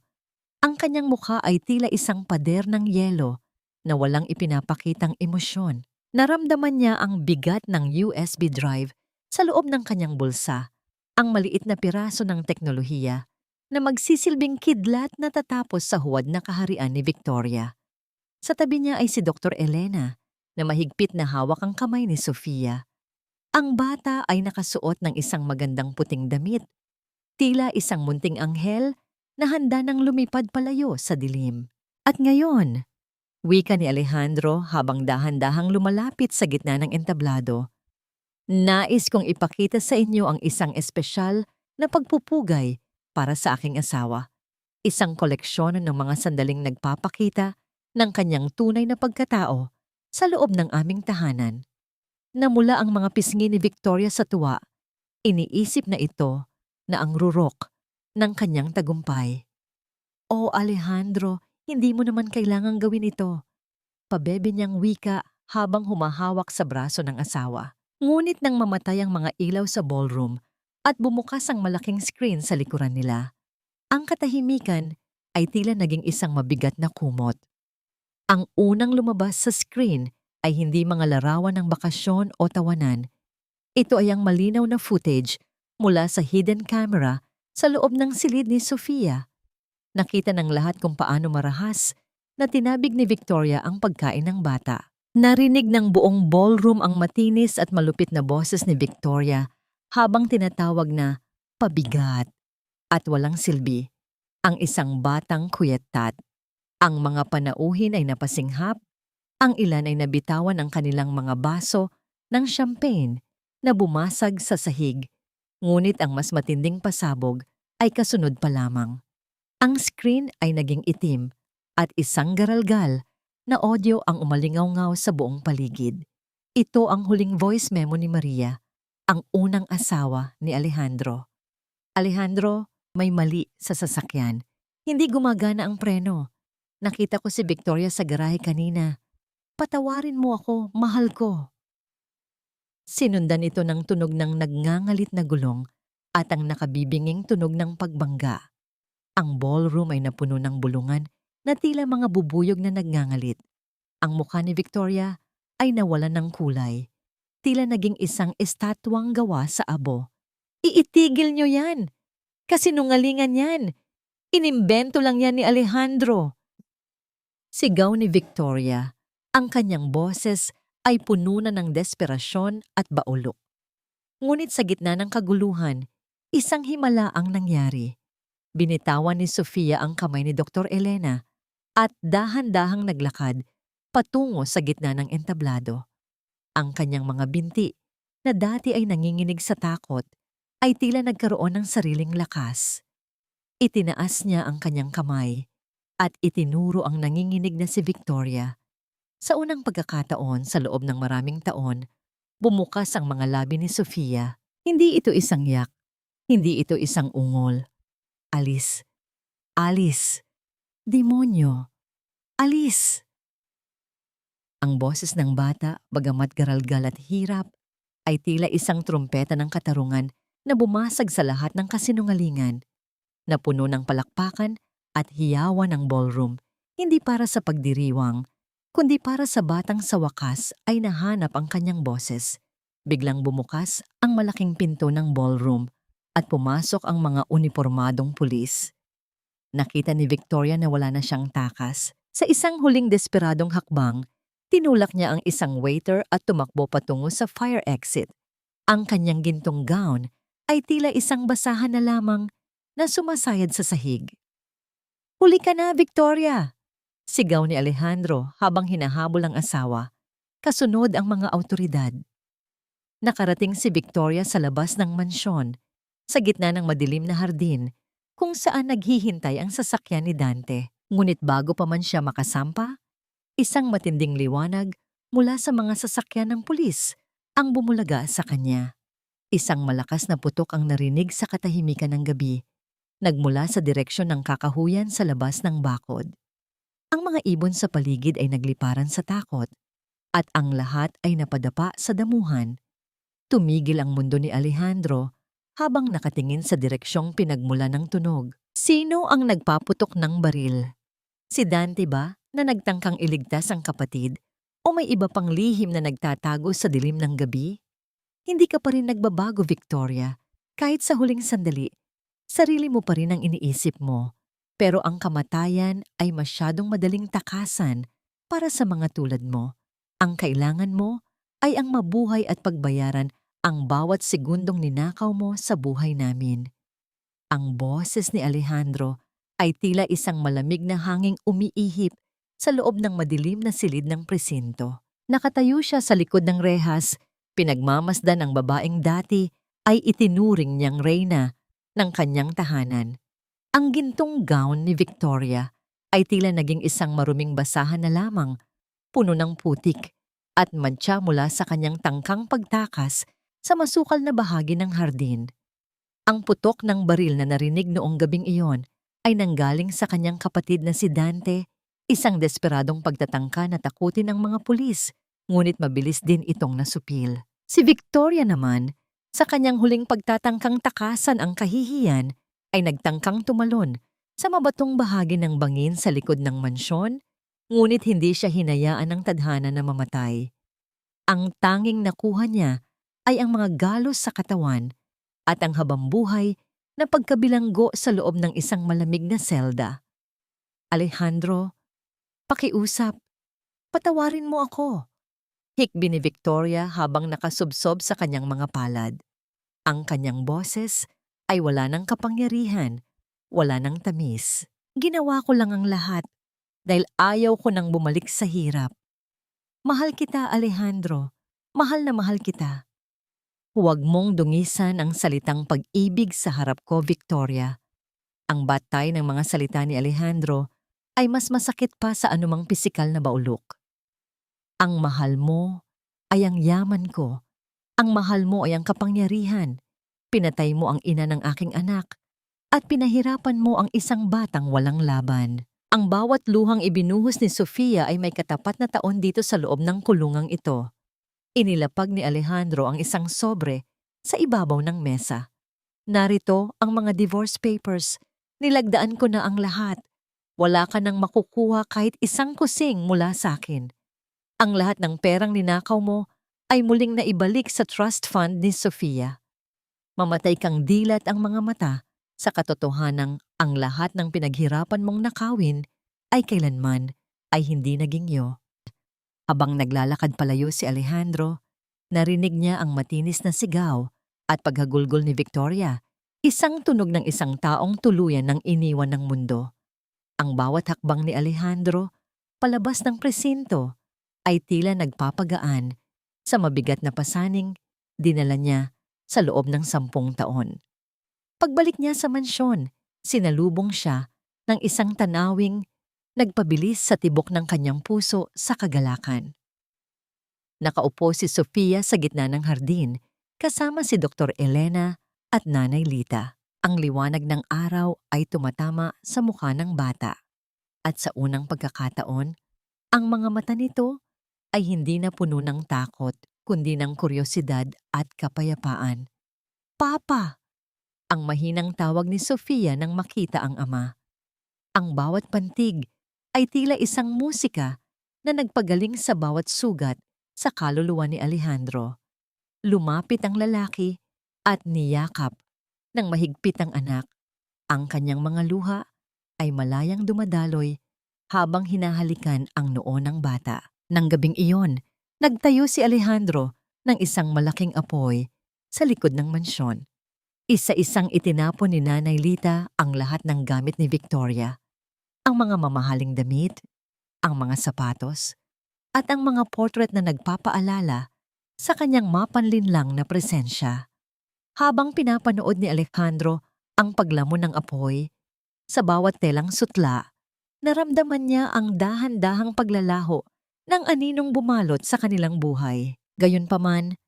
Ang kanyang mukha ay tila isang pader ng yelo na walang ipinapakitang emosyon. Naramdaman niya ang bigat ng USB drive sa loob ng kanyang bulsa, ang maliit na piraso ng teknolohiya na magsisilbing kidlat na tatapos sa huwad na kaharian ni Victoria. Sa tabi niya ay si Dr. Elena na mahigpit na hawak ang kamay ni Sofia. Ang bata ay nakasuot ng isang magandang puting damit, tila isang munting anghel na handa nang lumipad palayo sa dilim. At ngayon, wika ni Alejandro habang dahan-dahang lumalapit sa gitna ng entablado, nais kong ipakita sa inyo ang isang espesyal na pagpupugay para sa aking asawa. Isang koleksyon ng mga sandaling nagpapakita ng kanyang tunay na pagkatao sa loob ng aming tahanan. Namula ang mga pisngi ni Victoria sa tuwa, iniisip na ito na ang rurok ng kanyang tagumpay. O Alejandro, hindi mo naman kailangang gawin ito. Pabebe niyang wika habang humahawak sa braso ng asawa. Ngunit nang mamatay ang mga ilaw sa ballroom at bumukas ang malaking screen sa likuran nila, ang katahimikan ay tila naging isang mabigat na kumot. Ang unang lumabas sa screen ay hindi mga larawan ng bakasyon o tawanan. Ito ay ang malinaw na footage mula sa hidden camera sa loob ng silid ni Sofia. Nakita ng lahat kung paano marahas na tinabig ni Victoria ang pagkain ng bata. Narinig ng buong ballroom ang matinis at malupit na boses ni Victoria habang tinatawag na pabigat at walang silbi ang isang batang kuyetat. Ang mga panauhin ay napasinghap, ang ilan ay nabitawan ang kanilang mga baso ng champagne na bumasag sa sahig, ngunit ang mas matinding pasabog ay kasunod pa lamang. Ang screen ay naging itim at isang garalgal na audio ang umalingaw-ngaw sa buong paligid. Ito ang huling voice memo ni Maria, ang unang asawa ni Alejandro. Alejandro, may mali sa sasakyan. Hindi gumagana ang preno. Nakita ko si Victoria sa garahe kanina. Patawarin mo ako, mahal ko. Sinundan ito ng tunog ng nagngangalit na gulong at ang nakabibinging tunog ng pagbangga. Ang ballroom ay napuno ng bulungan na tila mga bubuyog na nagngangalit. Ang mukha ni Victoria ay nawalan ng kulay. Tila naging isang estatwang gawa sa abo. Iitigil niyo yan! Kasinungalingan yan! Inimbento lang yan ni Alejandro. Sigaw ni Victoria. Ang kanyang boses ay puno na ng desperasyon at baulok. Ngunit sa gitna ng kaguluhan, isang himala ang nangyari. Binitawan ni Sofia ang kamay ni Dr. Elena at dahan-dahang naglakad patungo sa gitna ng entablado. Ang kanyang mga binti, na dati ay nanginginig sa takot, ay tila nagkaroon ng sariling lakas. Itinaas niya ang kanyang kamay at itinuro ang nanginginig na si Victoria. Sa unang pagkakataon sa loob ng maraming taon, bumukas ang mga labi ni Sofia. Hindi ito isang yak, hindi ito isang ungol. Alis, alis, demonyo, alis. Ang boses ng bata, bagamat garalgal at hirap, ay tila isang trumpeta ng katarungan na bumasag sa lahat ng kasinungalingan, na puno ng palakpakan at hiyawan ng ballroom, hindi para sa pagdiriwang, kundi para sa batang sa wakas ay nahanap ang kanyang boses. Biglang bumukas ang malaking pinto ng ballroom at pumasok ang mga unipormadong pulis. Nakita ni Victoria na wala na siyang takas. Sa isang huling desperadong hakbang, tinulak niya ang isang waiter at tumakbo patungo sa fire exit. Ang kanyang gintong gown ay tila isang basahan na lamang na sumasayad sa sahig. "Huli ka na, Victoria!" Sigaw ni Alejandro habang hinahabol ang asawa. Kasunod ang mga awtoridad. Nakarating si Victoria sa labas ng mansyon, sa gitna ng madilim na hardin, kung saan naghihintay ang sasakyan ni Dante. Ngunit bago pa man siya makasampa, isang matinding liwanag mula sa mga sasakyan ng pulis ang bumulaga sa kanya. Isang malakas na putok ang narinig sa katahimikan ng gabi, nagmula sa direksyon ng kakahuyan sa labas ng bakod. Ang mga ibon sa paligid ay nagliparan sa takot, at ang lahat ay napadapa sa damuhan. Tumigil ang mundo ni Alejandro habang nakatingin sa direksyong pinagmula ng tunog. Sino ang nagpaputok ng baril? Si Dante ba na nagtangkang iligtas ang kapatid, o may iba pang lihim na nagtatago sa dilim ng gabi? Hindi ka pa rin nagbabago, Victoria. Kahit sa huling sandali, sarili mo pa rin ang iniisip mo. Pero ang kamatayan ay masyadong madaling takasan para sa mga tulad mo. Ang kailangan mo ay ang mabuhay at pagbayaran ang bawat segundong ninakaw mo sa buhay namin. Ang boses ni Alejandro ay tila isang malamig na hanging umiihip sa loob ng madilim na silid ng presinto. Nakatayo siya sa likod ng rehas, pinagmamasdan ng babaeng dati ay itinuring niyang reyna ng kanyang tahanan. Ang gintong gown ni Victoria ay tila naging isang maruming basahan na lamang, puno ng putik at mantsa mula sa kanyang tangkang pagtakas sa masukal na bahagi ng hardin. Ang putok ng baril na narinig noong gabing iyon ay nanggaling sa kanyang kapatid na si Dante, isang desperadong pagtatangka na takutin ang mga pulis, ngunit mabilis din itong nasupil. Si Victoria naman, sa kanyang huling pagtatangkang takasan ang kahihiyan, ay nagtangkang tumalon sa mabatong bahagi ng bangin sa likod ng mansyon, ngunit hindi siya hinayaan ng tadhana na mamatay. Ang tanging nakuha niya ay ang mga galos sa katawan at ang habambuhay na pagkabilanggo sa loob ng isang malamig na selda. "Alejandro, pakiusap, patawarin mo ako," hikbi ni Victoria habang nakasubsob sa kanyang mga palad. Ang kanyang boses ay wala ng kapangyarihan, wala ng tamis. "Ginawa ko lang ang lahat dahil ayaw ko nang bumalik sa hirap. Mahal kita, Alejandro. Mahal na mahal kita. Huwag mong dungisan ang salitang pag-ibig sa harap ko, Victoria." Ang batay ng mga salita ni Alejandro ay mas masakit pa sa anumang pisikal na baulok. "Ang mahal mo ay ang yaman ko. Ang mahal mo ay ang kapangyarihan. Pinatay mo ang ina ng aking anak at pinahirapan mo ang isang batang walang laban." Ang bawat luhang ibinuhos ni Sofia ay may katapat na taon dito sa loob ng kulungang ito. Inilapag ni Alejandro ang isang sobre sa ibabaw ng mesa. "Narito ang mga divorce papers. Nilagdaan ko na ang lahat. Wala ka nang makukuha kahit isang kusing mula sa akin. Ang lahat ng perang ninakaw mo ay muling naibalik sa trust fund ni Sofia. Mamatay kang dilat ang mga mata Sa katotohanang ang lahat ng pinaghirapan mong nakawin ay kailanman ay hindi naging iyo. Habang naglalakad palayo si Alejandro, narinig niya ang matinis na sigaw at paghagulgol ni Victoria, isang tunog ng isang taong tuluyan ng iniwan ng mundo. Ang bawat hakbang ni Alejandro palabas ng presinto ay tila nagpapagaan sa mabigat na pasaning dinala niya sa loob ng 10 taon. Pagbalik niya sa mansyon, sinalubong siya ng isang tanawing nagpabilis sa tibok ng kanyang puso sa kagalakan. Nakaupo si Sofia sa gitna ng hardin kasama si Dr. Elena at Nanay Lita. Ang liwanag ng araw ay tumatama sa mukha ng bata. At sa unang pagkakataon, ang mga mata nito ay hindi na puno ng takot kundi ng kuryosidad at kapayapaan. Papa! Ang mahinang tawag ni Sofia nang makita ang ama. Ang bawat pantig ay tila isang musika na nagpagaling sa bawat sugat sa kaluluwa ni Alejandro. Lumapit ang lalaki at niyakap ng mahigpit ang anak. Ang kanyang mga luha ay malayang dumadaloy habang hinahalikan ang noo ng bata. Nang gabing iyon, nagtayo si Alejandro ng isang malaking apoy sa likod ng mansyon. Isa-isang itinapon ni Nanay Lita ang lahat ng gamit ni Victoria. Ang mga mamahaling damit, ang mga sapatos, at ang mga portrait na nagpapaalala sa kanyang mapanlinlang na presensya. Habang pinapanood ni Alejandro ang paglamon ng apoy, sa bawat telang sutla, naramdaman niya ang dahan-dahang paglalaho ng aninong bumalot sa kanilang buhay. Gayunpaman,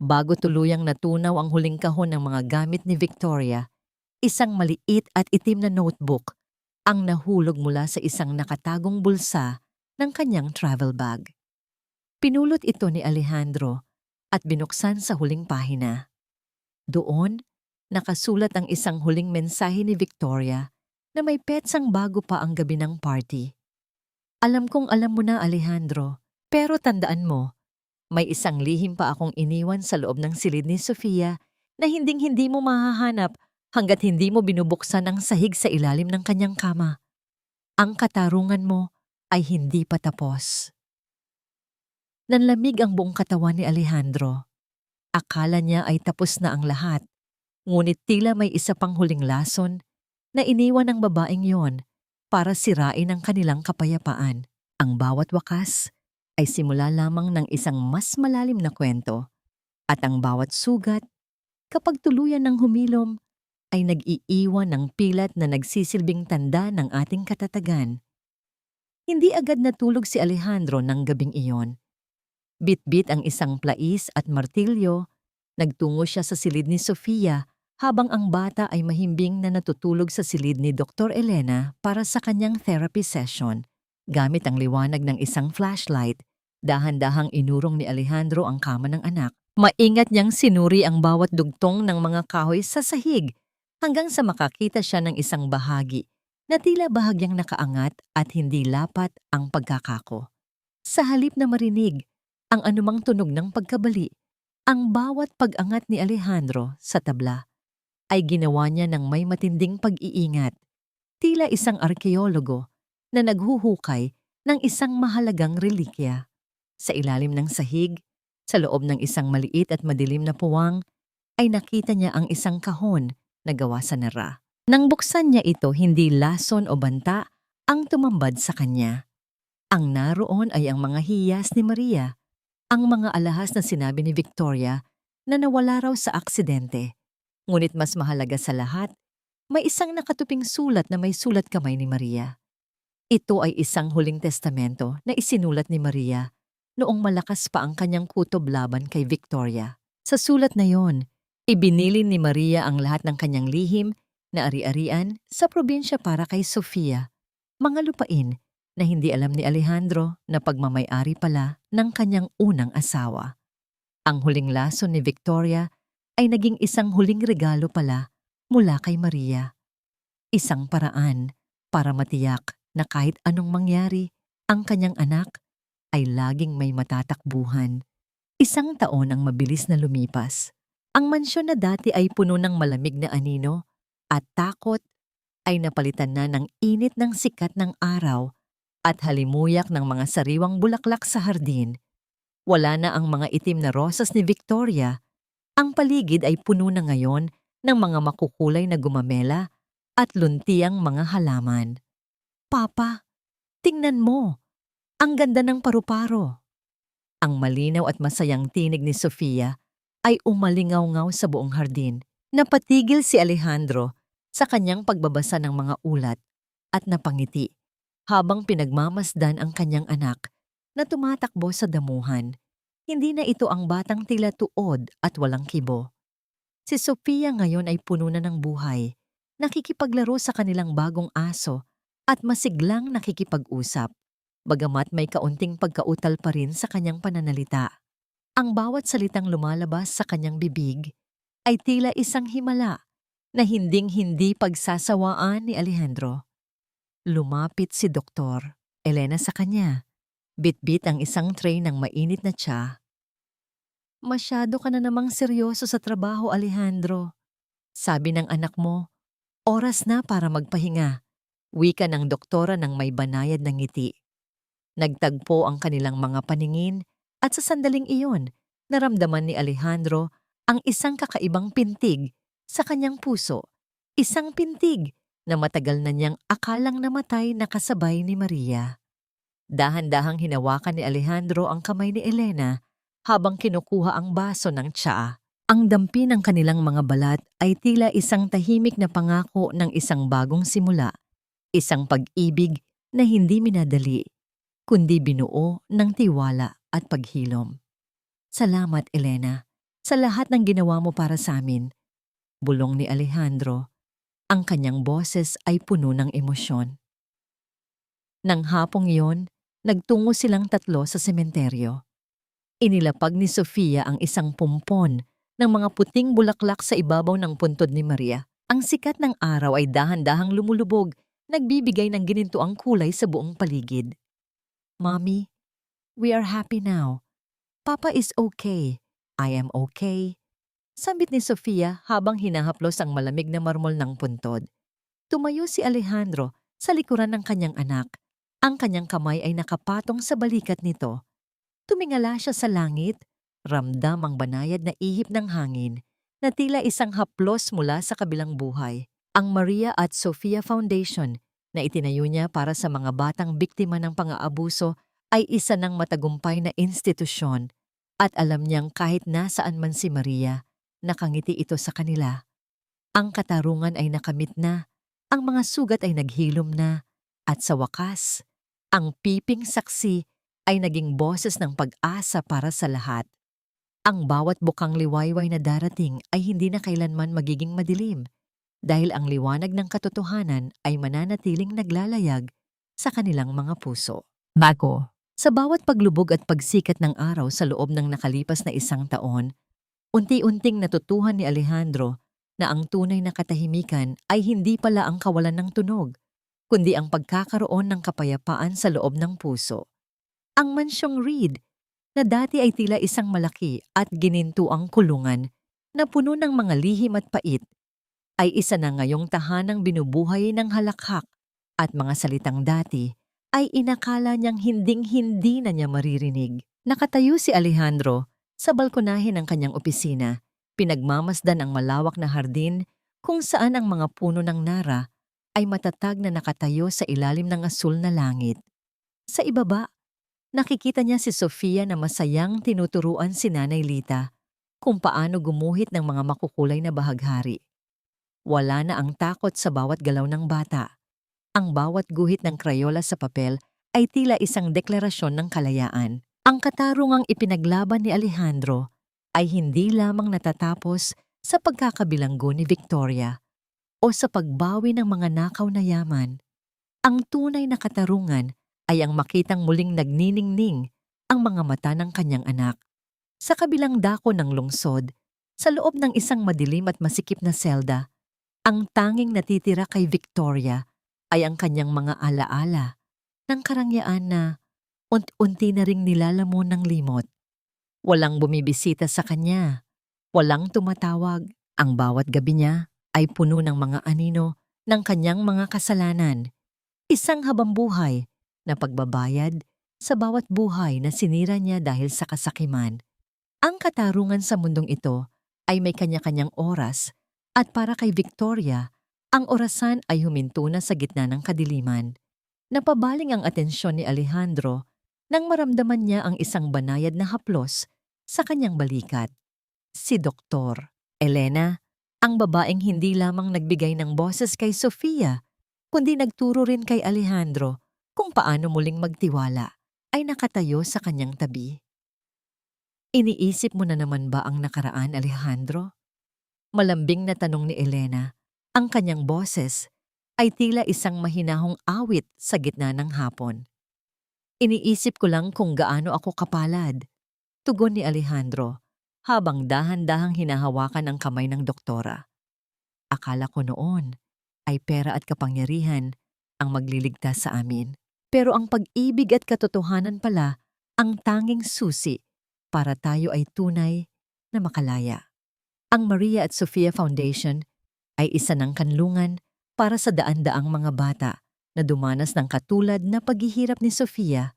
bago tuluyang natunaw ang huling kahon ng mga gamit ni Victoria, isang maliit at itim na notebook ang nahulog mula sa isang nakatagong bulsa ng kanyang travel bag. Pinulot ito ni Alejandro at binuksan sa huling pahina. Doon, nakasulat ang isang huling mensahe ni Victoria na may petsang bago pa ang gabi ng party. Alam kong alam mo na, Alejandro, pero tandaan mo, may isang lihim pa akong iniwan sa loob ng silid ni Sofia na hinding-hindi mo mahahanap hanggat hindi mo binubuksan ang sahig sa ilalim ng kanyang kama. Ang katarungan mo ay hindi pa tapos. Nanlamig ang buong katawan ni Alejandro. Akala niya ay tapos na ang lahat, ngunit tila may isa pang huling lason na iniwan ng babaeng yon para sirain ang kanilang kapayapaan. Ang bawat wakas ay simula lamang ng isang mas malalim na kwento, at ang bawat sugat, kapag tuluyan ng humilom, ay nag-iiwan ng pilat na nagsisilbing tanda ng ating katatagan. Hindi agad natulog si Alejandro ng gabing iyon. Bit-bit ang isang plais at martilyo, nagtungo siya sa silid ni Sofia habang ang bata ay mahimbing na natutulog sa silid ni Dr. Elena para sa kanyang therapy session. Gamit ang liwanag ng isang flashlight, dahan-dahang inurong ni Alejandro ang kama ng anak. Maingat niyang sinuri ang bawat dugtong ng mga kahoy sa sahig hanggang sa makakita siya ng isang bahagi na tila bahagyang nakaangat at hindi lapat ang pagkakako. Sa halip na marinig ang anumang tunog ng pagkabali, ang bawat pag-angat ni Alejandro sa tabla ay ginawa niya ng may matinding pag-iingat, tila isang arkeologo na naghuhukay ng isang mahalagang relikya. Sa ilalim ng sahig, sa loob ng isang maliit at madilim na puwang, ay nakita niya ang isang kahon na gawa sa nara. Nang buksan niya ito, hindi lason o banta ang tumambad sa kanya. Ang naroon ay ang mga hiyas ni Maria, ang mga alahas na sinabi ni Victoria na nawala raw sa aksidente. Ngunit mas mahalaga sa lahat, may isang nakatuping sulat na may sulat kamay ni Maria. Ito ay isang huling testamento na isinulat ni Maria noong malakas pa ang kanyang kutob laban kay Victoria. Sa sulat na yon, ibinilin ni Maria ang lahat ng kanyang lihim na ari-arian sa probinsya para kay Sofia, mga lupain na hindi alam ni Alejandro na pagmamay-ari pala ng kanyang unang asawa. Ang huling lason ni Victoria ay naging isang huling regalo pala mula kay Maria. Isang paraan para matiyak na kahit anong mangyari, ang kanyang anak ay laging may matatakbuhan. 1 taon ang mabilis na lumipas. Ang mansyon na dati ay puno ng malamig na anino at takot ay napalitan na ng init ng sikat ng araw at halimuyak ng mga sariwang bulaklak sa hardin. Wala na ang mga itim na rosas ni Victoria. Ang paligid ay puno na ngayon ng mga makukulay na gumamela at luntiang mga halaman. Papa, tingnan mo! Ang ganda ng paru-paro! Ang malinaw at masayang tinig ni Sofia ay umalingaw-ngaw sa buong hardin. Napatigil si Alejandro sa kanyang pagbabasa ng mga ulat at napangiti habang pinagmamasdan ang kanyang anak na tumatakbo sa damuhan. Hindi na ito ang batang tila tuod at walang kibo. Si Sofia ngayon ay puno na ng buhay, nakikipaglaro sa kanilang bagong aso at masiglang nakikipag-usap, bagamat may kaunting pagkautal pa rin sa kanyang pananalita. Ang bawat salitang lumalabas sa kanyang bibig ay tila isang himala na hinding-hindi pagsasawaan ni Alejandro. Lumapit si Dr. Elena sa kanya. Bitbit ang isang tray ng mainit na tsa. Masyado ka na namang seryoso sa trabaho, Alejandro. Sabi ng anak mo, oras na para magpahinga. Wika ng doktora ng may banayad ng ngiti. Nagtagpo ang kanilang mga paningin at sa sandaling iyon, naramdaman ni Alejandro ang isang kakaibang pintig sa kanyang puso. Isang pintig na matagal na niyang akalang namatay na kasabay ni Maria. Dahan-dahang hinawakan ni Alejandro ang kamay ni Elena habang kinukuha ang baso ng tsaa. Ang dampi ng kanilang mga balat ay tila isang tahimik na pangako ng isang bagong simula, isang pag-ibig na hindi minadali, kundi binuo ng tiwala at paghilom. Salamat, Elena, sa lahat ng ginawa mo para sa amin. Bulong ni Alejandro. Ang kanyang boses ay puno ng emosyon. Nang hapong iyon, nagtungo silang tatlo sa sementeryo. Inilapag ni Sofia ang isang pumpon ng mga puting bulaklak sa ibabaw ng puntod ni Maria. Ang sikat ng araw ay dahan-dahang lumulubog, nagbibigay ng ginintuang kulay sa buong paligid. Mommy, we are happy now. Papa is okay. I am okay. Sambit ni Sofia habang hinahaplos ang malamig na marmol ng puntod. Tumayo si Alejandro sa likuran ng kanyang anak. Ang kanyang kamay ay nakapatong sa balikat nito. Tumingala siya sa langit, ramdam ang banayad na ihip ng hangin na tila isang haplos mula sa kabilang buhay. Ang Maria at Sofia Foundation na itinayo niya para sa mga batang biktima ng pang-aabuso ay isa ng matagumpay na institusyon at alam niyang kahit nasaan man si Maria, nakangiti ito sa kanila. Ang katarungan ay nakamit na, ang mga sugat ay naghilom na, at sa wakas, ang piping saksi ay naging boses ng pag-asa para sa lahat. Ang bawat bukang liwayway na darating ay hindi na kailanman magiging madilim dahil ang liwanag ng katotohanan ay mananatiling naglalayag sa kanilang mga puso. Bago. Sa bawat paglubog at pagsikat ng araw sa loob ng nakalipas na isang taon, unti-unting natutuhan ni Alejandro na ang tunay na katahimikan ay hindi pala ang kawalan ng tunog, kundi ang pagkakaroon ng kapayapaan sa loob ng puso. Ang mansyong Reed, na dati ay tila isang malaki at ginintuang kulungan na puno ng mga lihim at pait, ay isa na ngayong tahanang binubuhay ng halakhak at mga salitang dati ay inakala niyang hinding-hindi na niya maririnig. Nakatayo si Alejandro sa balkonahe ng kanyang opisina, pinagmamasdan ang malawak na hardin kung saan ang mga puno ng nara ay matatag na nakatayo sa ilalim ng asul na langit. Sa ibaba, nakikita niya si Sofia na masayang tinuturuan si Nanay Lita kung paano gumuhit ng mga makukulay na bahaghari. Wala na ang takot sa bawat galaw ng bata. Ang bawat guhit ng krayola sa papel ay tila isang deklarasyon ng kalayaan. Ang katarungang ipinaglaban ni Alejandro ay hindi lamang natatapos sa pagkakabilanggo ni Victoria o sa pagbawi ng mga nakaw na yaman. Ang tunay na katarungan ay ang makitang muling nagniningning ang mga mata ng kanyang anak. Sa kabilang dako ng lungsod, sa loob ng isang madilim at masikip na selda, ang tanging natitira kay Victoria ay ang kanyang mga alaala ng karangyaan na unti-unti na ring nilalamon ng limot. Walang bumibisita sa kanya, walang tumatawag. Ang bawat gabi niya ay puno ng mga anino ng kanyang mga kasalanan. Isang habambuhay na pagbabayad sa bawat buhay na sinira niya dahil sa kasakiman. Ang katarungan sa mundong ito ay may kanya-kanyang oras at para kay Victoria, ang orasan ay huminto na sa gitna ng kadiliman. Napabaling ang atensyon ni Alejandro nang maramdaman niya ang isang banayad na haplos sa kanyang balikat. Si Doktor Elena, ang babaeng hindi lamang nagbigay ng boses kay Sofia, kundi nagturo rin kay Alejandro kung paano muling magtiwala, ay nakatayo sa kanyang tabi. Iniisip mo na naman ba ang nakaraan, Alejandro? Malambing na tanong ni Elena. Ang kanyang boses ay tila isang mahinahong awit sa gitna ng hapon. Iniisip ko lang kung gaano ako kapalad, tugon ni Alejandro, habang dahan-dahang hinahawakan ang kamay ng doktora. Akala ko noon ay pera at kapangyarihan ang magliligtas sa amin. Pero ang pag-ibig at katotohanan pala ang tanging susi para tayo ay tunay na makalaya. Ang Maria at Sofia Foundation ay isa ng kanlungan para sa daan-daang mga bata na dumanas ng katulad na paghihirap ni Sofia.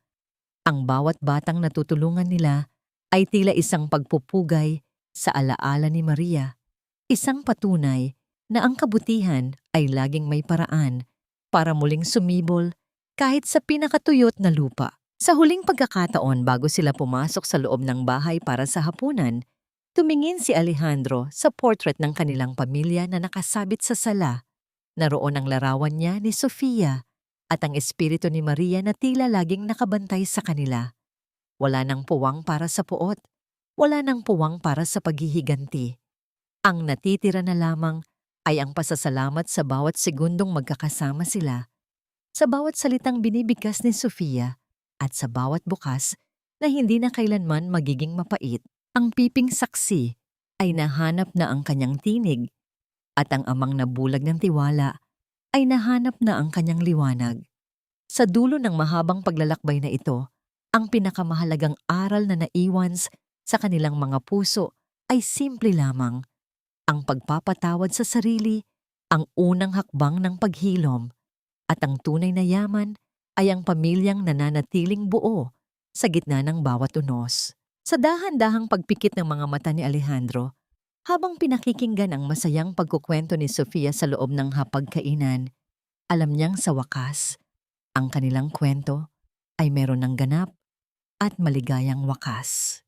Ang bawat batang natutulungan nila ay tila isang pagpupugay sa alaala ni Maria, isang patunay na ang kabutihan ay laging may paraan para muling sumibol kahit sa pinakatuyot na lupa. Sa huling pagkakataon bago sila pumasok sa loob ng bahay para sa hapunan, tumingin si Alejandro sa portrait ng kanilang pamilya na nakasabit sa sala. Naroon ang larawan niya ni Sofia at ang espiritu ni Maria na tila laging nakabantay sa kanila. Wala nang puwang para sa puot, wala nang puwang para sa paghihiganti. Ang natitira na lamang ay ang pasasalamat sa bawat segundong magkakasama sila, sa bawat salitang binibigkas ni Sofia, at sa bawat bukas na hindi na kailanman magiging mapait. Ang piping saksi ay nahanap na ang kanyang tinig at ang amang nabulag ng tiwala ay nahanap na ang kanyang liwanag. Sa dulo ng mahabang paglalakbay na ito, ang pinakamahalagang aral na naiwan sa kanilang mga puso ay simple lamang. Ang pagpapatawad sa sarili, ang unang hakbang ng paghilom, at ang tunay na yaman ay ang pamilyang nananatiling buo sa gitna ng bawat unos. Sa dahan-dahang pagpikit ng mga mata ni Alejandro, habang pinakikinggan ang masayang pagkukwento ni Sofia sa loob ng hapagkainan, alam niyang sa wakas, ang kanilang kwento ay meron ng ganap at maligayang wakas.